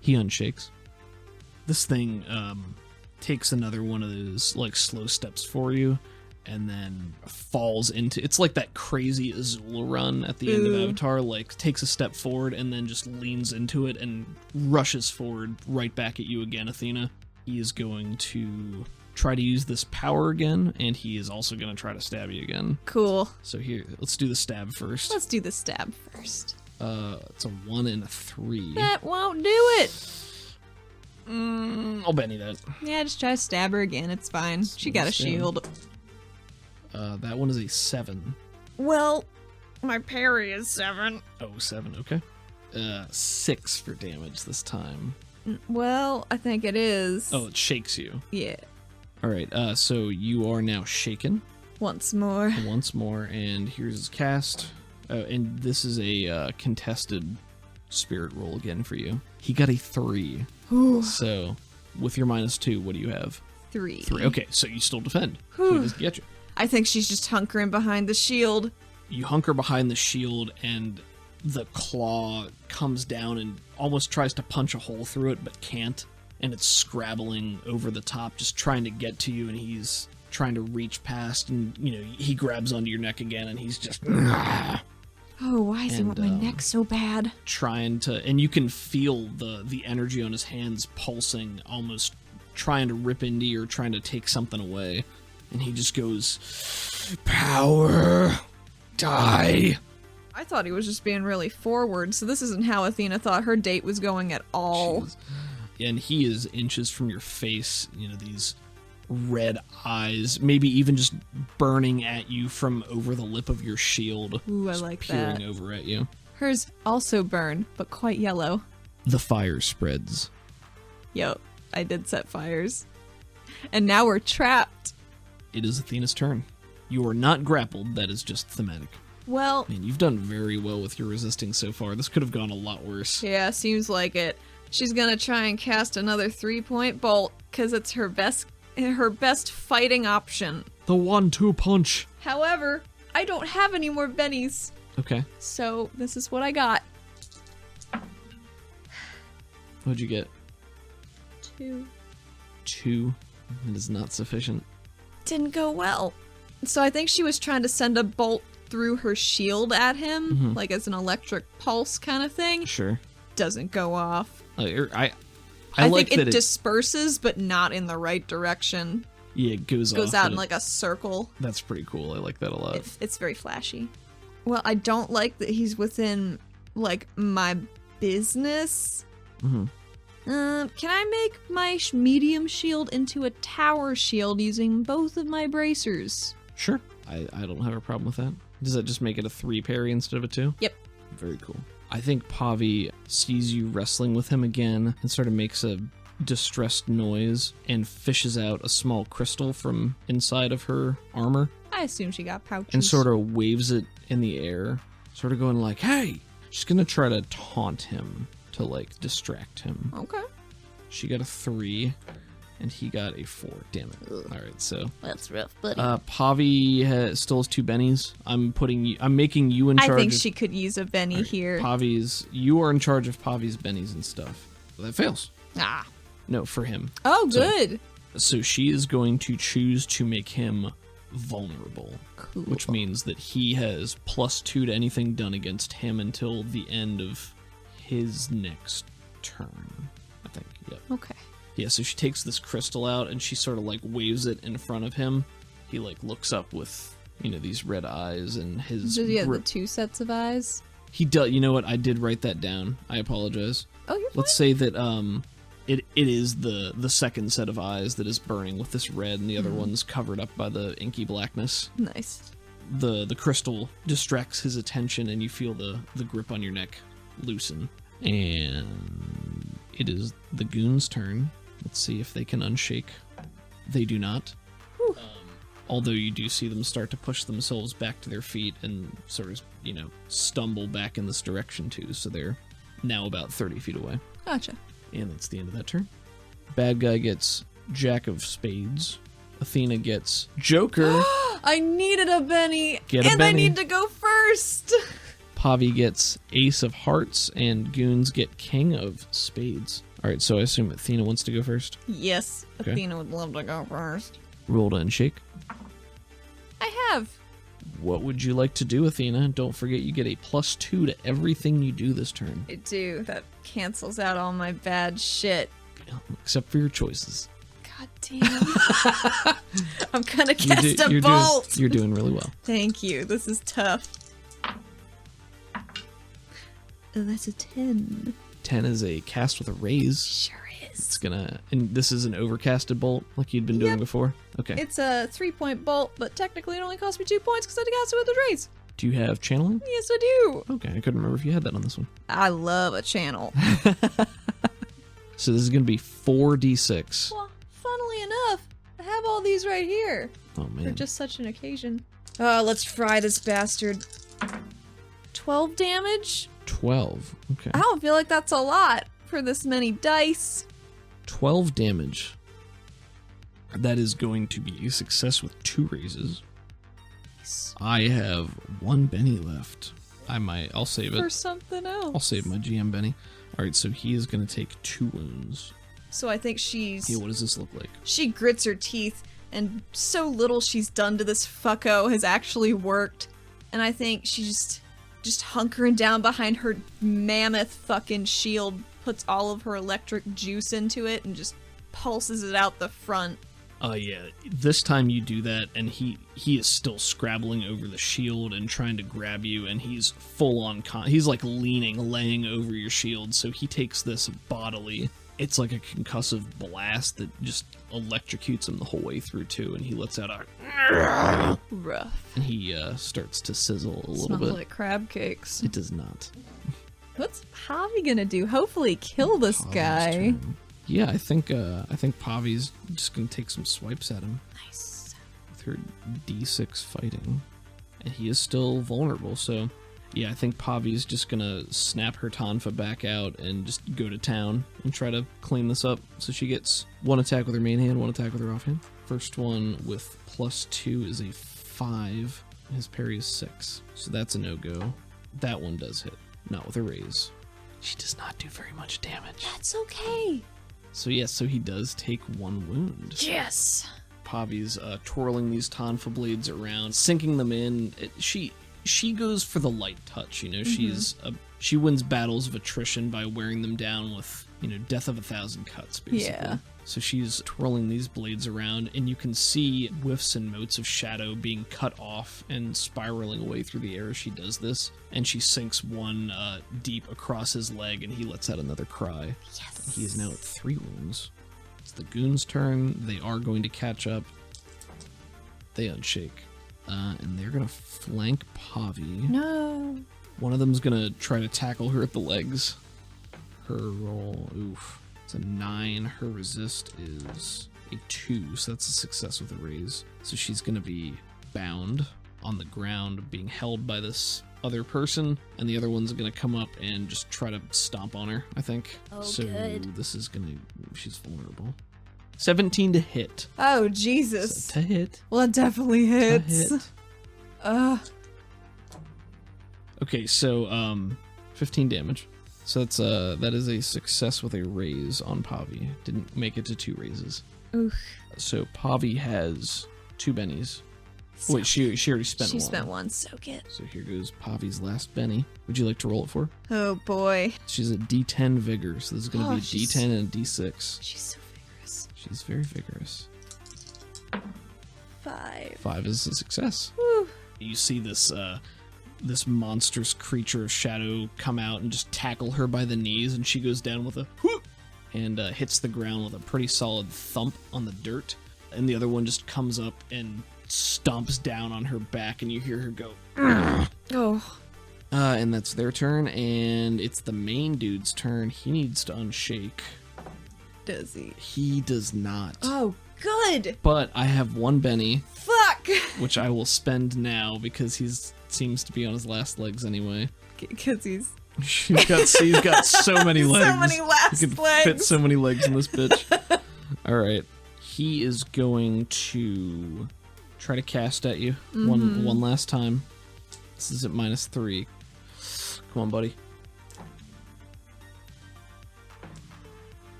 He unshakes. This thing takes another one of those like slow steps for you, and then falls into... It's like that crazy Azula run at the end of Avatar, like takes a step forward and then just leans into it and rushes forward right back at you again, Athena. He is going to try to use this power again, and he is also going to try to stab you again. Cool. So here, let's do the stab first. Let's do the stab first. It's a 1 and a 3. That won't do it. I'll Benny that. Yeah, just try to stab her again. It's fine. She got a Stab. shield. That one is a 7. Well, my parry is 7. Oh, 7, okay. 6 for damage this time. Well, I think it is. Oh, it shakes you. Yeah. Alright, so you are now shaken Once more. once more, and here's his cast. And this is a contested spirit roll again for you. He got a 3. Ooh. So, with your -2, what do you have? 3. 3. Okay, so you still defend. So he doesn't get you. I think she's just hunkering behind the shield. You hunker behind the shield, and the claw comes down and almost tries to punch a hole through it, but can't. And it's scrabbling over the top, just trying to get to you, and he's trying to reach past, and, he grabs onto your neck again, and he's just Oh, why does he want my neck so bad? trying to, and you can feel the energy on his hands pulsing, almost trying to rip into you or trying to take something away. And he just goes, "Power, die." I thought he was just being really forward, so this isn't how Athena thought her date was going at all. Jeez. And he is inches from your face, these red eyes, maybe even just burning at you from over the lip of your shield. Ooh, I just like peering that. over at you. Hers also burn, but quite yellow. The fire spreads. Yo, I did set fires. And now we're trapped. It is Athena's turn. You are not grappled, that is just thematic. Well, Man, you've done very well with your resisting so far. This could have gone a lot worse. yeah, seems like it. She's gonna try and cast another 3-point bolt, because it's her best fighting option. The 1-2 punch. However, I don't have any more bennies, Okay. so this is what I got. What'd you get? 2. 2. It is not sufficient. Didn't go well. So I think she was trying to send a bolt through her shield at him, like as an electric pulse kind of thing. Sure. Doesn't go off. I like think that it disperses, but not in the right direction. Yeah, it goes Goes off, out but in like a circle. That's pretty cool. I like that a lot. It's very flashy. Well, I don't like that he's within, like, my business. Mm-hmm. Can I make my medium shield into a tower shield using both of my bracers? Sure. I don't have a problem with that. Does that just make it a 3 parry instead of a 2? Yep. Very cool. I think Pavi sees you wrestling with him again and sort of makes a distressed noise and fishes out a small crystal from inside of her armor I assume she got pouches. and sort of waves it in the air, sort of going like, "Hey!" She's gonna try to taunt him to, like, distract him. Okay. She got a 3, and he got a 4. Damn it. Alright, so That's rough, buddy. Pavi still has 2 bennies. I'm making you in charge. I think of, she could use a Benny Alright, here. you are in charge of Pavi's bennies and stuff. Well, that fails. Ah. No, for him. Oh, So- good. So she is going to choose to make him vulnerable, Cool. which means that he has +2 to anything done against him until the end of his next turn, I think. Yep. Okay. Yeah, so she takes this crystal out and she sort of like waves it in front of him. He like looks up with, these red eyes and his Does he have the grip. 2 sets of eyes? He does. You know what? I did write that down. I apologize. Oh, you're fine. Let's say that it is the second set of eyes that is burning with this red, and the other one's covered up by the inky blackness. Nice. The crystal distracts his attention, and you feel the grip on your neck loosen. And it is the goon's turn. Let's see if they can unshake. They do not. Although you do see them start to push themselves back to their feet and sort of, stumble back in this direction too. So they're now about 30 feet away. Gotcha. And that's the end of that turn. Bad guy gets Jack of Spades. Athena gets Joker. I needed a Benny. Get a and I Benny. need to go first. Pavi gets Ace of Hearts, and Goons get King of Spades. Alright, so I assume Athena wants to go first. Yes, Okay. Athena would love to go first. Roll to unshake. I have. What would you like to do, Athena? Don't forget you get a +2 to everything you do this turn. I do. That cancels out all my bad shit. Except for your choices. God damn. I'm gonna cast a bolt. You're doing really well. Thank you. This is tough. Oh, that's a 10. D10 is a cast with a raise. Sure is. It's gonna, and this is an overcasted bolt like you'd been doing before? Okay. It's a 3-point bolt, but technically it only cost me 2 points because I cast it with a raise. Do you have channeling? Yes, I do. Okay, I couldn't remember if you had that on this one. I love a channel. So this is gonna be 4d6. Well, funnily enough, I have all these right here. Oh For man. just such an occasion. Let's fry this bastard. 12 damage? 12. Okay. I don't feel like that's a lot for this many dice. 12 damage. That is going to be a success with 2 raises. I have 1 Benny left. I'll save it. For something else. I'll save my GM Benny. Alright, so he is going to take 2 wounds. So I think Yeah, what does this look like? she grits her teeth, and so little she's done to this fucko has actually worked. And I think she's just hunkering down behind her mammoth fucking shield, puts all of her electric juice into it, and just pulses it out the front. Yeah. This time you do that, and he is still scrabbling over the shield and trying to grab you, and he's full on he's like laying over your shield, so he takes this bodily. It's like a concussive blast that just electrocutes him the whole way through too, and he lets out a Rough. and he starts to sizzle a little Smells bit. like crab cakes. It does not. What's Javi gonna do? Hopefully kill this Pavi's guy. turn. Yeah, I think Pavi's just gonna take some swipes at him Nice. with her D6 fighting, and he is still vulnerable. So, yeah, I think Pavi's just gonna snap her Tonfa back out and just go to town and try to clean this up. So she gets 1 attack with her main hand, 1 attack with her offhand. First one with +2 is a 5. His parry is 6, so that's a no-go. That one does hit, not with a raise. She does not do very much damage. That's okay. So yes, so he does take 1 wound. Yes. Pavi's twirling these Tonfa blades around, sinking them in. She goes for the light touch, you know. She wins battles of attrition by wearing them down with, you know, death of 1,000 cuts, basically. Yeah. So she's twirling these blades around, and you can see whiffs and motes of shadow being cut off and spiraling away through the air as she does this. And she sinks 1 deep across his leg, and he lets out another cry. Yes. He is now at 3 wounds. It's the goons' turn. They are going to catch up. They unshake. And they're going to flank Pavi. No. One of them's going to try to tackle her at the legs. Her roll, oof. It's a 9. Her resist is a 2, so that's a success with a raise. So she's going to be bound on the ground, being held by this other person, and the other one's going to come up and just try to stomp on her, I think. Oh, so good. this is going to... She's vulnerable. 17 to hit. Oh, Jesus. So to hit. Well, it definitely To hits. hit. Okay, so 15 damage. So that is a success with a raise on Pavi. Didn't make it to 2 raises. Oof. So Pavi has 2 bennies. Wait, she already spent 1. She spent 1, soak it. So here goes Pavi's last Benny. Would you like to roll it for? Oh, boy. She's a D10 vigor, so this is going to be a she's- D10 and a D6. She's so vigorous. She's very vigorous. 5. 5 is a success. Whew. You see this this monstrous creature of shadow come out and just tackle her by the knees, and she goes down with a whoop and hits the ground with a pretty solid thump on the dirt. And the other one just comes up and stomps down on her back, and you hear her go. Oh. And that's their turn, and it's the main dude's turn. He needs to unshake. Does he? He does not. Oh, good. But I have 1 Benny, Fuck. which I will spend now because seems to be on his last legs anyway. Because he's He's got so many legs. so many last He can legs. fit so many legs in this bitch. All right, he is going to try to cast at you one last time. This is at -3. Come on, buddy.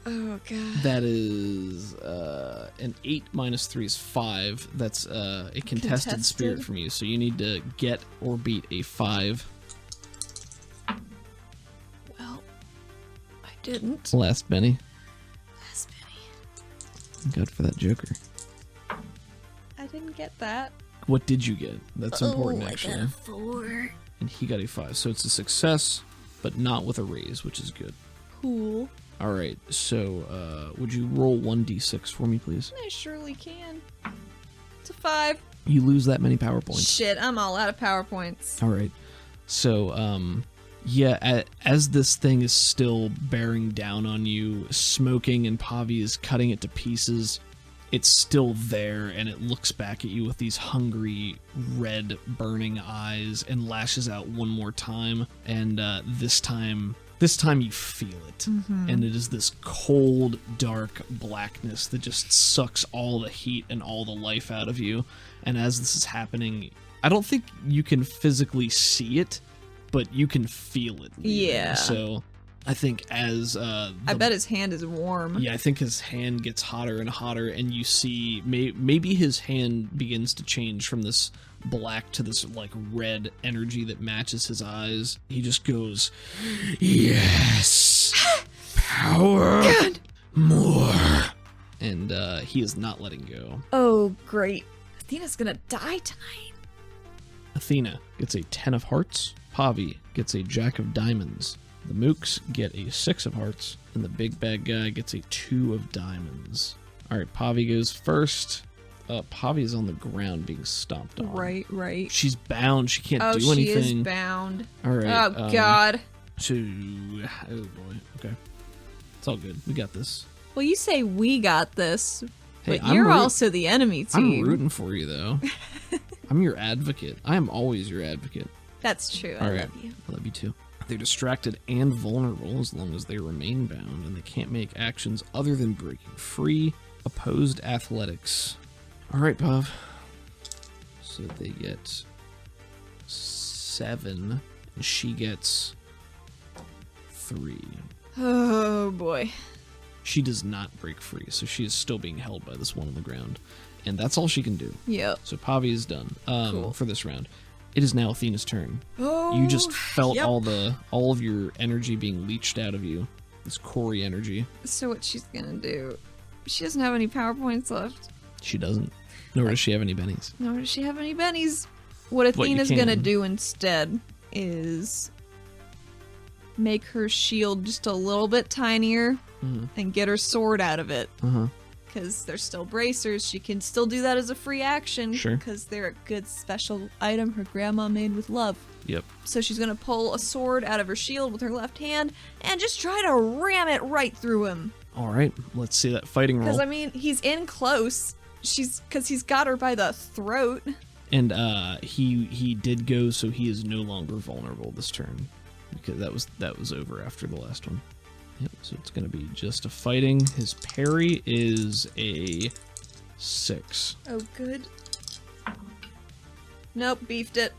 Oh, God. That is an 8 -3 is 5. That's a contested spirit Contested. from you. So you need to get or beat a 5. Well, I didn't. Last Benny. Last penny. Good for that Joker. I didn't get that. What did you get? That's important, I actually. got a 4. And he got a 5. So it's a success but not with a raise, which is good. Cool. All right, so would you roll 1d6 for me, please? I surely can. It's a 5. You lose that many power points. Shit, I'm all out of power points. All right. So, yeah, as this thing is still bearing down on you, smoking, and Pavi is cutting it to pieces, it's still there, and it looks back at you with these hungry, red, burning eyes and lashes out one more time. And this time you feel it. And it is this cold, dark blackness that just sucks all the heat and all the life out of you. And as this is happening, I don't think you can physically see it, but you can feel it leaving. Yeah. So I think as I bet his hand is warm. yeah, I think his hand gets hotter and hotter, and you see maybe his hand begins to change from this black to this like red energy that matches his eyes. He just goes, yes, power, God. more, and he is not letting go. Oh, great. Athena's gonna die tonight. Athena gets a 10 of hearts. Pavi gets a Jack of diamonds. The mooks get a 6 of hearts, and the big bad guy gets a 2 of diamonds. All right, Pavi goes first. Pavi is on the ground being stomped on. Right. She's bound. She can't do she anything. is bound. All right. Oh, God. Oh, boy. Okay. It's all good. We got this. Well, you say we got this, Hey, but you're also the enemy team. I'm rooting for you, though. I'm your advocate. I am always your advocate. That's true. I love you. I love you, too. They're distracted and vulnerable as long as they remain bound, and they can't make actions other than breaking free. Opposed athletics. All right, Pav. So they get 7, and she gets 3. Oh, boy. She does not break free, so she is still being held by this one on the ground. And that's all she can do. Yep. So Pavi is done Cool. for this round. It is now Athena's turn. Oh, You just felt yep. all of your energy being leached out of you. This Corey energy. So what she's gonna do? She doesn't have any power points left. She doesn't. Nor does she have any bennies. Nor does she have any bennies. What you Athena's can. gonna do instead is make her shield just a little bit tinier and get her sword out of it. Uh-huh. Because they're still bracers. She can still do that as a free action. Sure. Because they're a good special item her grandma made with love. Yep. So she's going to pull a sword out of her shield with her left hand and just try to ram it right through him. All right. Let's see that fighting roll. Because, I mean, he's in close. Because he's got her by the throat. And he did go, so he is no longer vulnerable this turn. Because that was over after the last one. Yep, so it's going to be just a fighting. His parry is a 6. Oh, good. Nope, beefed it.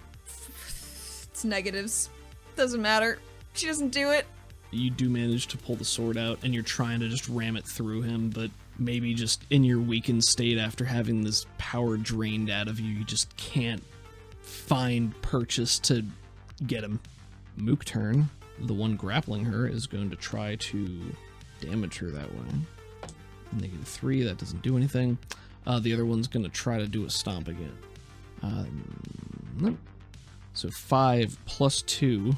It's negatives. Doesn't matter. She doesn't do it. You do manage to pull the sword out, and you're trying to just ram it through him, but maybe just in your weakened state after having this power drained out of you, you just can't find purchase to get him. Mook turn. The one grappling her is going to try to damage her that way. -3, that doesn't do anything. The other one's going to try to do a stomp again. Nope. So 5 plus 2,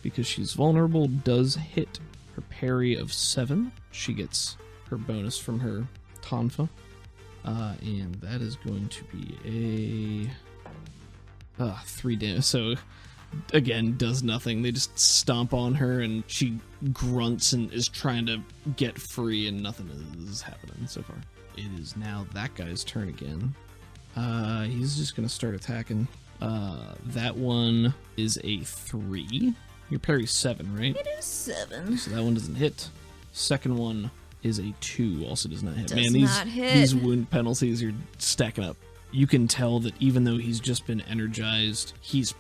because she's vulnerable, does hit. Her parry of 7. She gets her bonus from her tonfa. And that is going to be a 3 damage. So again, does nothing. They just stomp on her, and she grunts and is trying to get free, and nothing is happening so far. It is now that guy's turn again. He's just gonna start attacking. That one is a 3. Your parry's 7, right? It is 7. So that one doesn't hit. Second one is a 2, also does not hit. Does not hit. These wound penalties are stacking up. You can tell that even though he's just been energized, he's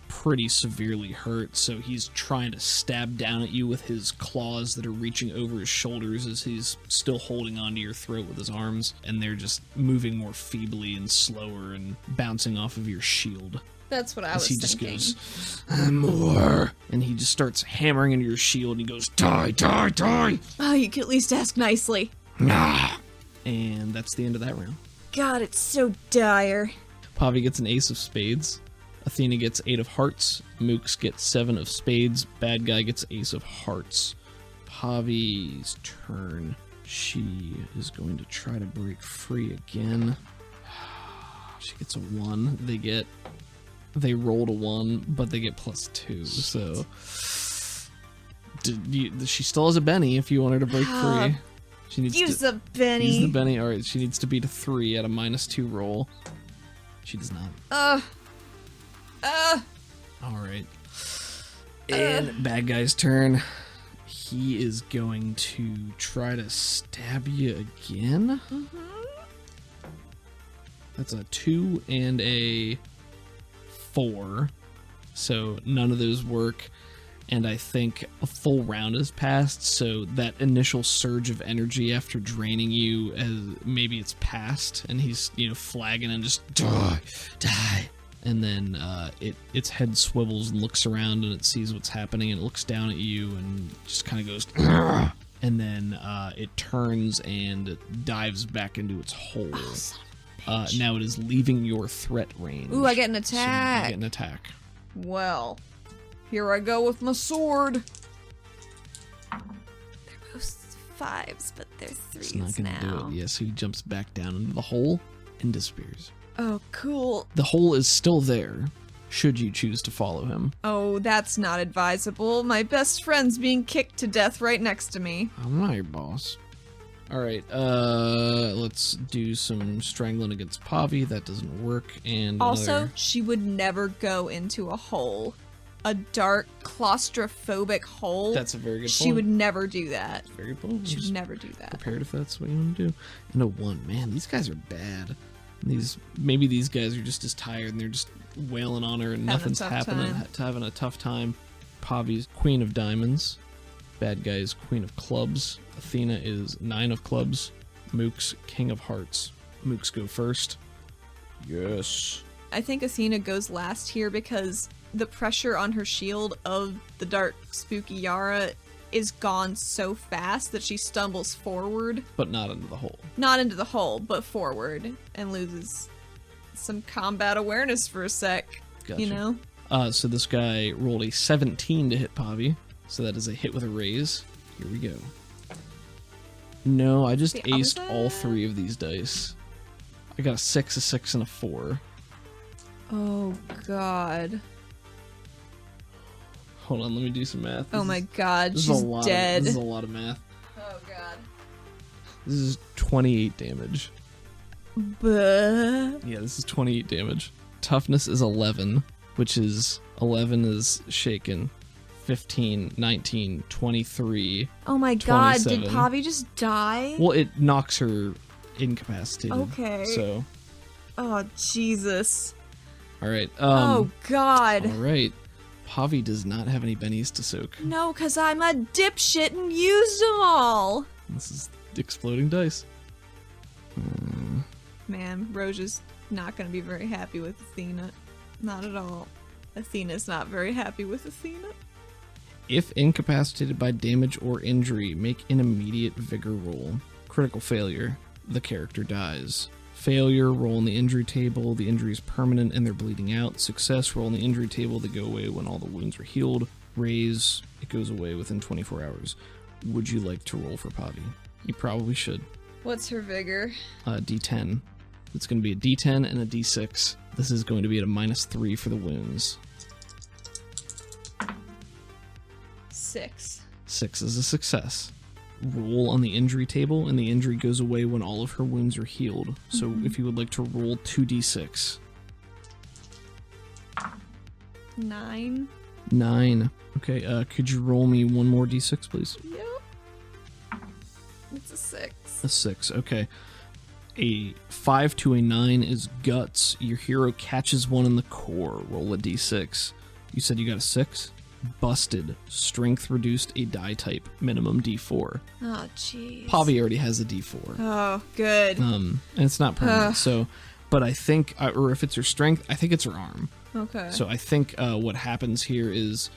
pretty severely hurt, so he's trying to stab down at you with his claws that are reaching over his shoulders as he's still holding onto your throat with his arms, and they're just moving more feebly and slower and bouncing off of your shield. That's what I was He thinking. just goes, more, and he just starts hammering into your shield, and he goes, die, die, die! Oh, you could at least ask nicely. Nah. And that's the end of that round. God, it's so dire. Pavi gets an ace of spades, Athena gets 8 of hearts. Mooks gets 7 of spades. Bad guy gets ace of hearts. Pavi's turn. She is going to try to break free again. She gets a 1. They rolled a 1, but they get +2. So she still has a Benny if you want her to break free. She needs use the Benny. Use the Benny. All right, she needs to beat a 3 at a -2 roll. She does not. All right. And bad guy's turn. He is going to try to stab you again. That's a 2 and a 4. So none of those work. And I think a full round has passed, so that initial surge of energy after draining you, maybe it's passed, and he's, flagging and just die. And then its head swivels and looks around, and it sees what's happening, and it looks down at you and just kind of goes, and then it turns and dives back into its hole. Oh, now it is leaving your threat range. Ooh, I get an So attack. you get an attack. Well, here I go with my sword. They're both 5s, but they're 3s It's not going to now. do it. Yeah, so he jumps back down into the hole and disappears. Oh, cool. The hole is still there, should you choose to follow him. Oh, that's not advisable. My best friend's being kicked to death right next to me. I'm not your boss. Alright, let's do some strangling against Pavi. That doesn't work. And Also, she would never go into a hole. A dark, claustrophobic hole. That's a very good point. She would never do that. Very good point. She Just would never do that. prepared if that's what you want to do. And a 1. Man, these guys are bad. Maybe these guys are just as tired and they're just wailing on her and nothing's happening. Having a tough time. Pavi's Queen of Diamonds. Bad guy is Queen of Clubs. Athena is 9 of Clubs. Mook's King of Hearts. Mooks go first. Yes. I think Athena goes last here because the pressure on her shield of the dark, spooky Yara is gone so fast that she stumbles forward. But not into the hole. Not into the hole, but forward, and loses some combat awareness for a sec. Gotcha. So this guy rolled a 17 to hit Pavi. So that is a hit with a raise. Here we go. No, I just aced all 3 of these dice. I got a 6, a 6, and a 4. Oh, God. Hold on, let me do some math. Oh my God, this she's is a lot dead. This is a lot of math. Oh God. This is 28 damage. Buh. Yeah, this is 28 damage. Toughness is 11, which is 11 is shaken. 15, 19, 23. Oh my God, did 27. Pavi just die? Well, it knocks her incapacitated. Okay. So, Oh Jesus. all right. Oh God. All right. Pavi does not have any bennies to soak. No, cause I'm a dipshit and used them all. This is exploding dice. Man, Roja's not gonna be very happy with Athena. Not at all. Athena's not very happy with Athena. If incapacitated by damage or injury, make an immediate vigor roll. Critical failure, the character dies. Failure, roll in the injury table. The injury is permanent and they're bleeding out. Success, roll in the injury table. They go away when all the wounds are healed. Raise, it goes away within 24 hours. Would you like to roll for Pavi? You probably should. What's her vigor? D10. It's going to be a D10 and a D6. This is going to be at a -3 for the wounds. 6. 6 is a success. Roll on the injury table, and the injury goes away when all of her wounds are healed. So if you would like to roll 2d6. 9. 9. Okay, could you roll me one more d6, please? Yep. It's a 6. A 6, okay. A 5 to a 9 is guts. Your hero catches one in the core. Roll a d6. You said you got a 6? Busted. Strength reduced a die type. Minimum d4. Oh, jeez. Pavi already has a d4. Oh, good. And it's not permanent, so... But I think, or if it's her strength, I think it's her arm. Okay. So I think what happens here is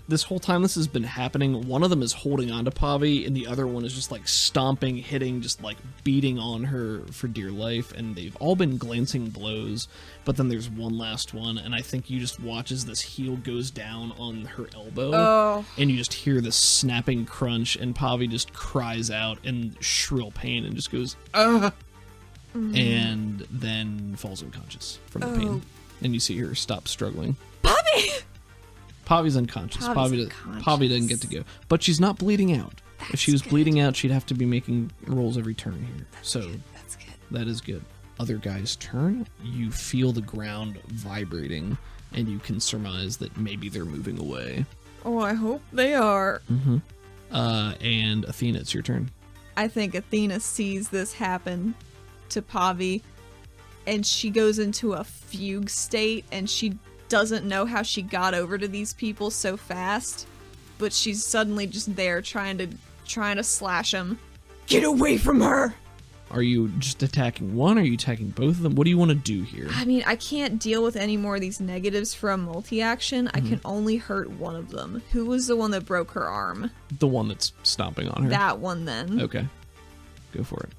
this whole time this has been happening, one of them is holding on to Pavi, and the other one is just like stomping, hitting, just like beating on her for dear life, and they've all been glancing blows, but then there's one last one, and I think you just watch as this heel goes down on her elbow, and you just hear this snapping crunch, and Pavi just cries out in shrill pain and just goes, ah! And then falls unconscious from the pain. And you see her stop struggling. Pavi! Pavi's unconscious. Pavi doesn't get to go. But she's not bleeding out. If she was bleeding out, she'd have to be making rolls every turn here. That's good. That is good. Other guy's turn. You feel the ground vibrating, and you can surmise that maybe they're moving away. Oh, I hope they are. And Athena, it's your turn. I think Athena sees this happen to Pavi, and she goes into a fugue state, and she doesn't know how she got over to these people so fast, but she's suddenly just there trying to slash them. Get away from her! Are you just attacking one, or are you attacking both of them? What do you want to do here? I mean, I can't deal with any more of these negatives from multi-action. I can only hurt one of them. Who was the one that broke her arm? The one that's stomping on her. That one, then. Okay. Go for it.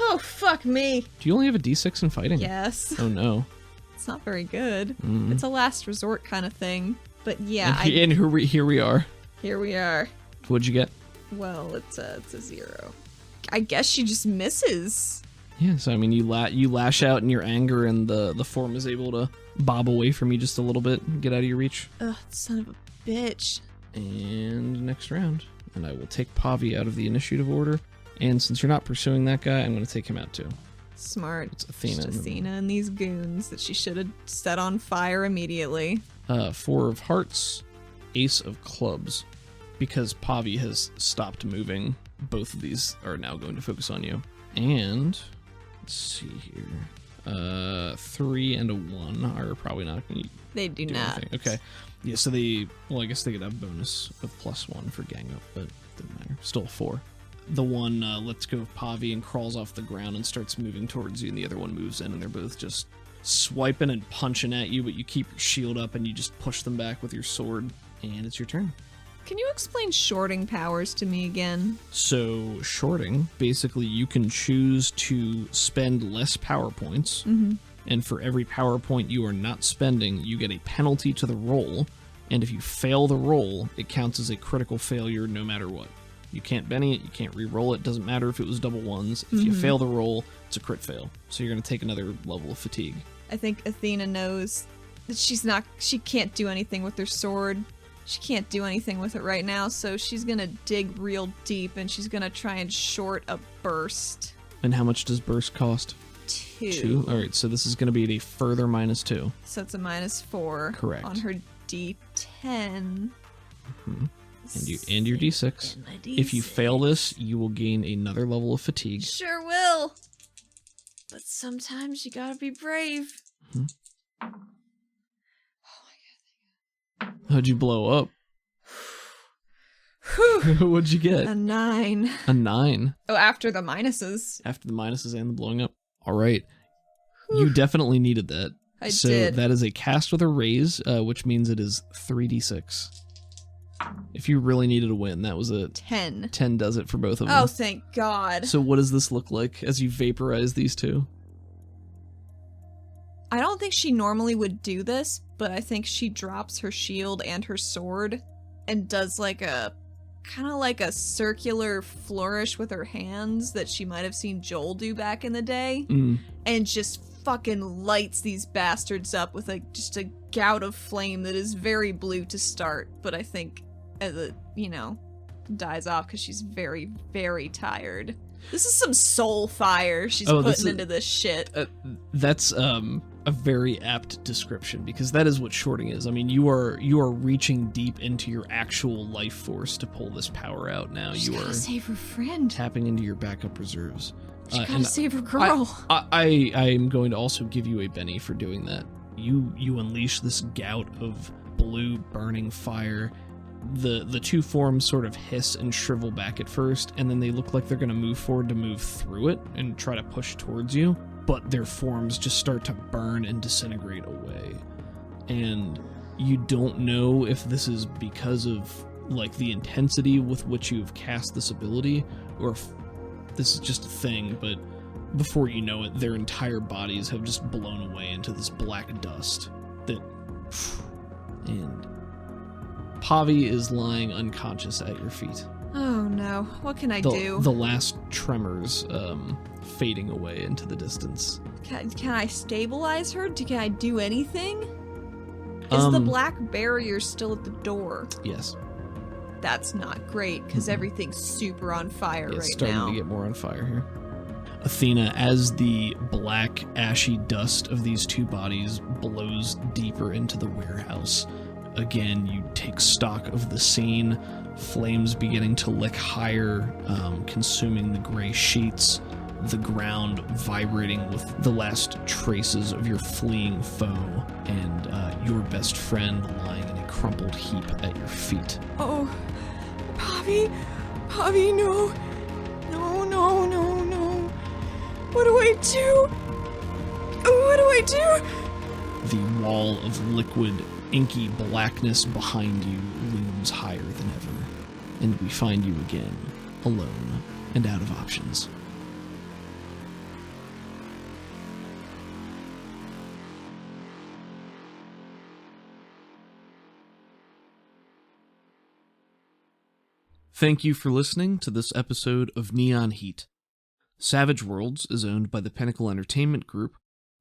Oh, fuck me. Do you only have a D6 in fighting? Yes. Oh, no. It's not very good. It's a last resort kind of thing. But yeah, and here we are. Here we are. What'd you get? Well, it's a 0. I guess she just misses. Yeah, so I mean, you lash out in your anger, and the form is able to bob away from you just a little bit and get out of your reach. Ugh, son of a bitch. And next round. And I will take Pavi out of the initiative order. And since you're not pursuing that guy, I'm going to take him out too. Smart. It's Athena. Just Athena and these goons that she should have set on fire immediately. 4 of hearts, ace of clubs. Because Pavi has stopped moving, both of these are now going to focus on you. And, let's see here. 3 and a 1 are probably not going to They do not. anything. Okay. Yeah, so I guess they could have bonus of +1 for gang up, but doesn't matter. Still a 4. The one lets go of Pavi and crawls off the ground and starts moving towards you, and the other one moves in, and they're both just swiping and punching at you, but you keep your shield up and you just push them back with your sword, and it's your turn. Can you explain shorting powers to me again? So, shorting, basically you can choose to spend less power points, and for every power point you are not spending, you get a penalty to the roll, and if you fail the roll, it counts as a critical failure no matter what. You can't Benny it, you can't re-roll it, doesn't matter if it was double ones. If you fail the roll, it's a crit fail. So you're going to take another level of fatigue. I think Athena knows that she can't do anything with her sword. She can't do anything with it right now, so she's going to dig real deep, and she's going to try and short a burst. And how much does burst cost? 2. Alright, so this is going to be a further -2. So it's a -4. Correct. On her D10. And your D6. And my D6. If you fail this, you will gain another level of fatigue. Sure will. But sometimes you gotta be brave. How'd you blow up? What'd you get? A 9. A 9. Oh, after the minuses. After the minuses and the blowing up. Alright. You definitely needed that. I so did. That is a cast with a raise, which means it is 3d6. If you really needed a win, that was a 10. 10 does it for both of them. Oh, thank God. So what does this look like as you vaporize these two? I don't think she normally would do this, but I think she drops her shield and her sword and does like a kind of like a circular flourish with her hands that she might have seen Joel do back in the day, and just fucking lights these bastards up with just a gout of flame that is very blue to start, but I think as it, dies off because she's very, very tired. This is some soul fire she's putting into this shit. That's a very apt description, because that is what shorting is. I mean, you are reaching deep into your actual life force to pull this power out now. She's you are gotta save her friend. tapping into your backup reserves. She gotta save her girl. I am going to also give you a Benny for doing that. You unleash this gout of blue burning fire. The two forms sort of hiss and shrivel back at first, and then they look like they're going to move forward to move through it and try to push towards you, but their forms just start to burn and disintegrate away. And You don't know if this is because of like the intensity with which you've cast this ability, or if this is just a thing, but before you know it, their entire bodies have just blown away into this black dust. And Pavi is lying unconscious at your feet. Oh no, what can I do? The last tremors fading away into the distance. Can I stabilize her? Can I do anything? Is the black barrier still at the door? Yes. That's not great, because everything's super on fire It's right starting now. to get more on fire here. Athena, as the black, ashy dust of these two bodies blows deeper into the warehouse, again, you take stock of the scene, flames beginning to lick higher, consuming the gray sheets, the ground vibrating with the last traces of your fleeing foe, and your best friend lying in a crumpled heap at your feet. Oh, Pavi, no. No. What do I do? What do I do? The wall of liquid, inky blackness behind you looms higher than ever, and we find you again, alone and out of options. Thank you for listening to this episode of Neon Heat. Savage Worlds is owned by the Pinnacle Entertainment Group,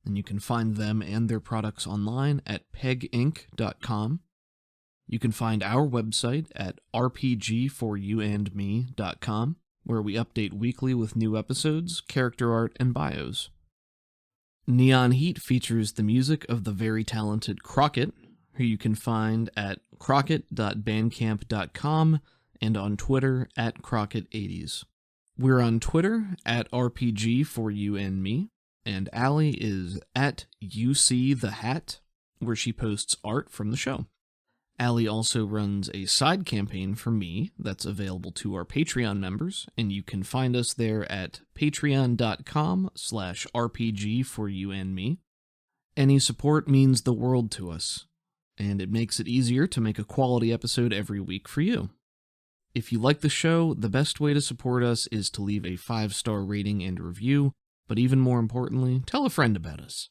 and you can find them and their products online at peginc.com. You can find our website at rpgforyouandme.com, where we update weekly with new episodes, character art, and bios. Neon Heat features the music of the very talented Crockett, who you can find at crockett.bandcamp.com and on Twitter at Crockett80s. We're on Twitter at RPGForYouAndMe, and Allie is at UCTheHat, where she posts art from the show. Allie also runs a side campaign for me that's available to our Patreon members, and you can find us there at patreon.com/RPGForYouAndMe. Any support means the world to us, and it makes it easier to make a quality episode every week for you. If you like the show, the best way to support us is to leave a 5-star rating and review, but even more importantly, tell a friend about us.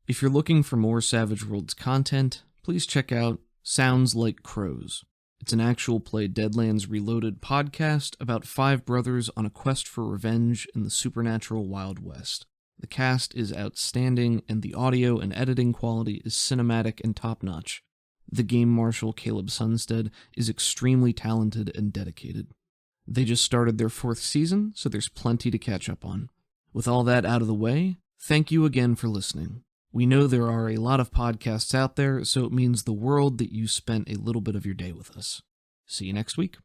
If you're looking for more Savage Worlds content, please check out Sounds Like Crows. It's an actual play Deadlands Reloaded podcast about 5 brothers on a quest for revenge in the supernatural Wild West. The cast is outstanding, and the audio and editing quality is cinematic and top-notch. The game marshal, Caleb Sunstead, is extremely talented and dedicated. They just started their 4th season, so there's plenty to catch up on. With all that out of the way, thank you again for listening. We know there are a lot of podcasts out there, so it means the world that you spent a little bit of your day with us. See you next week.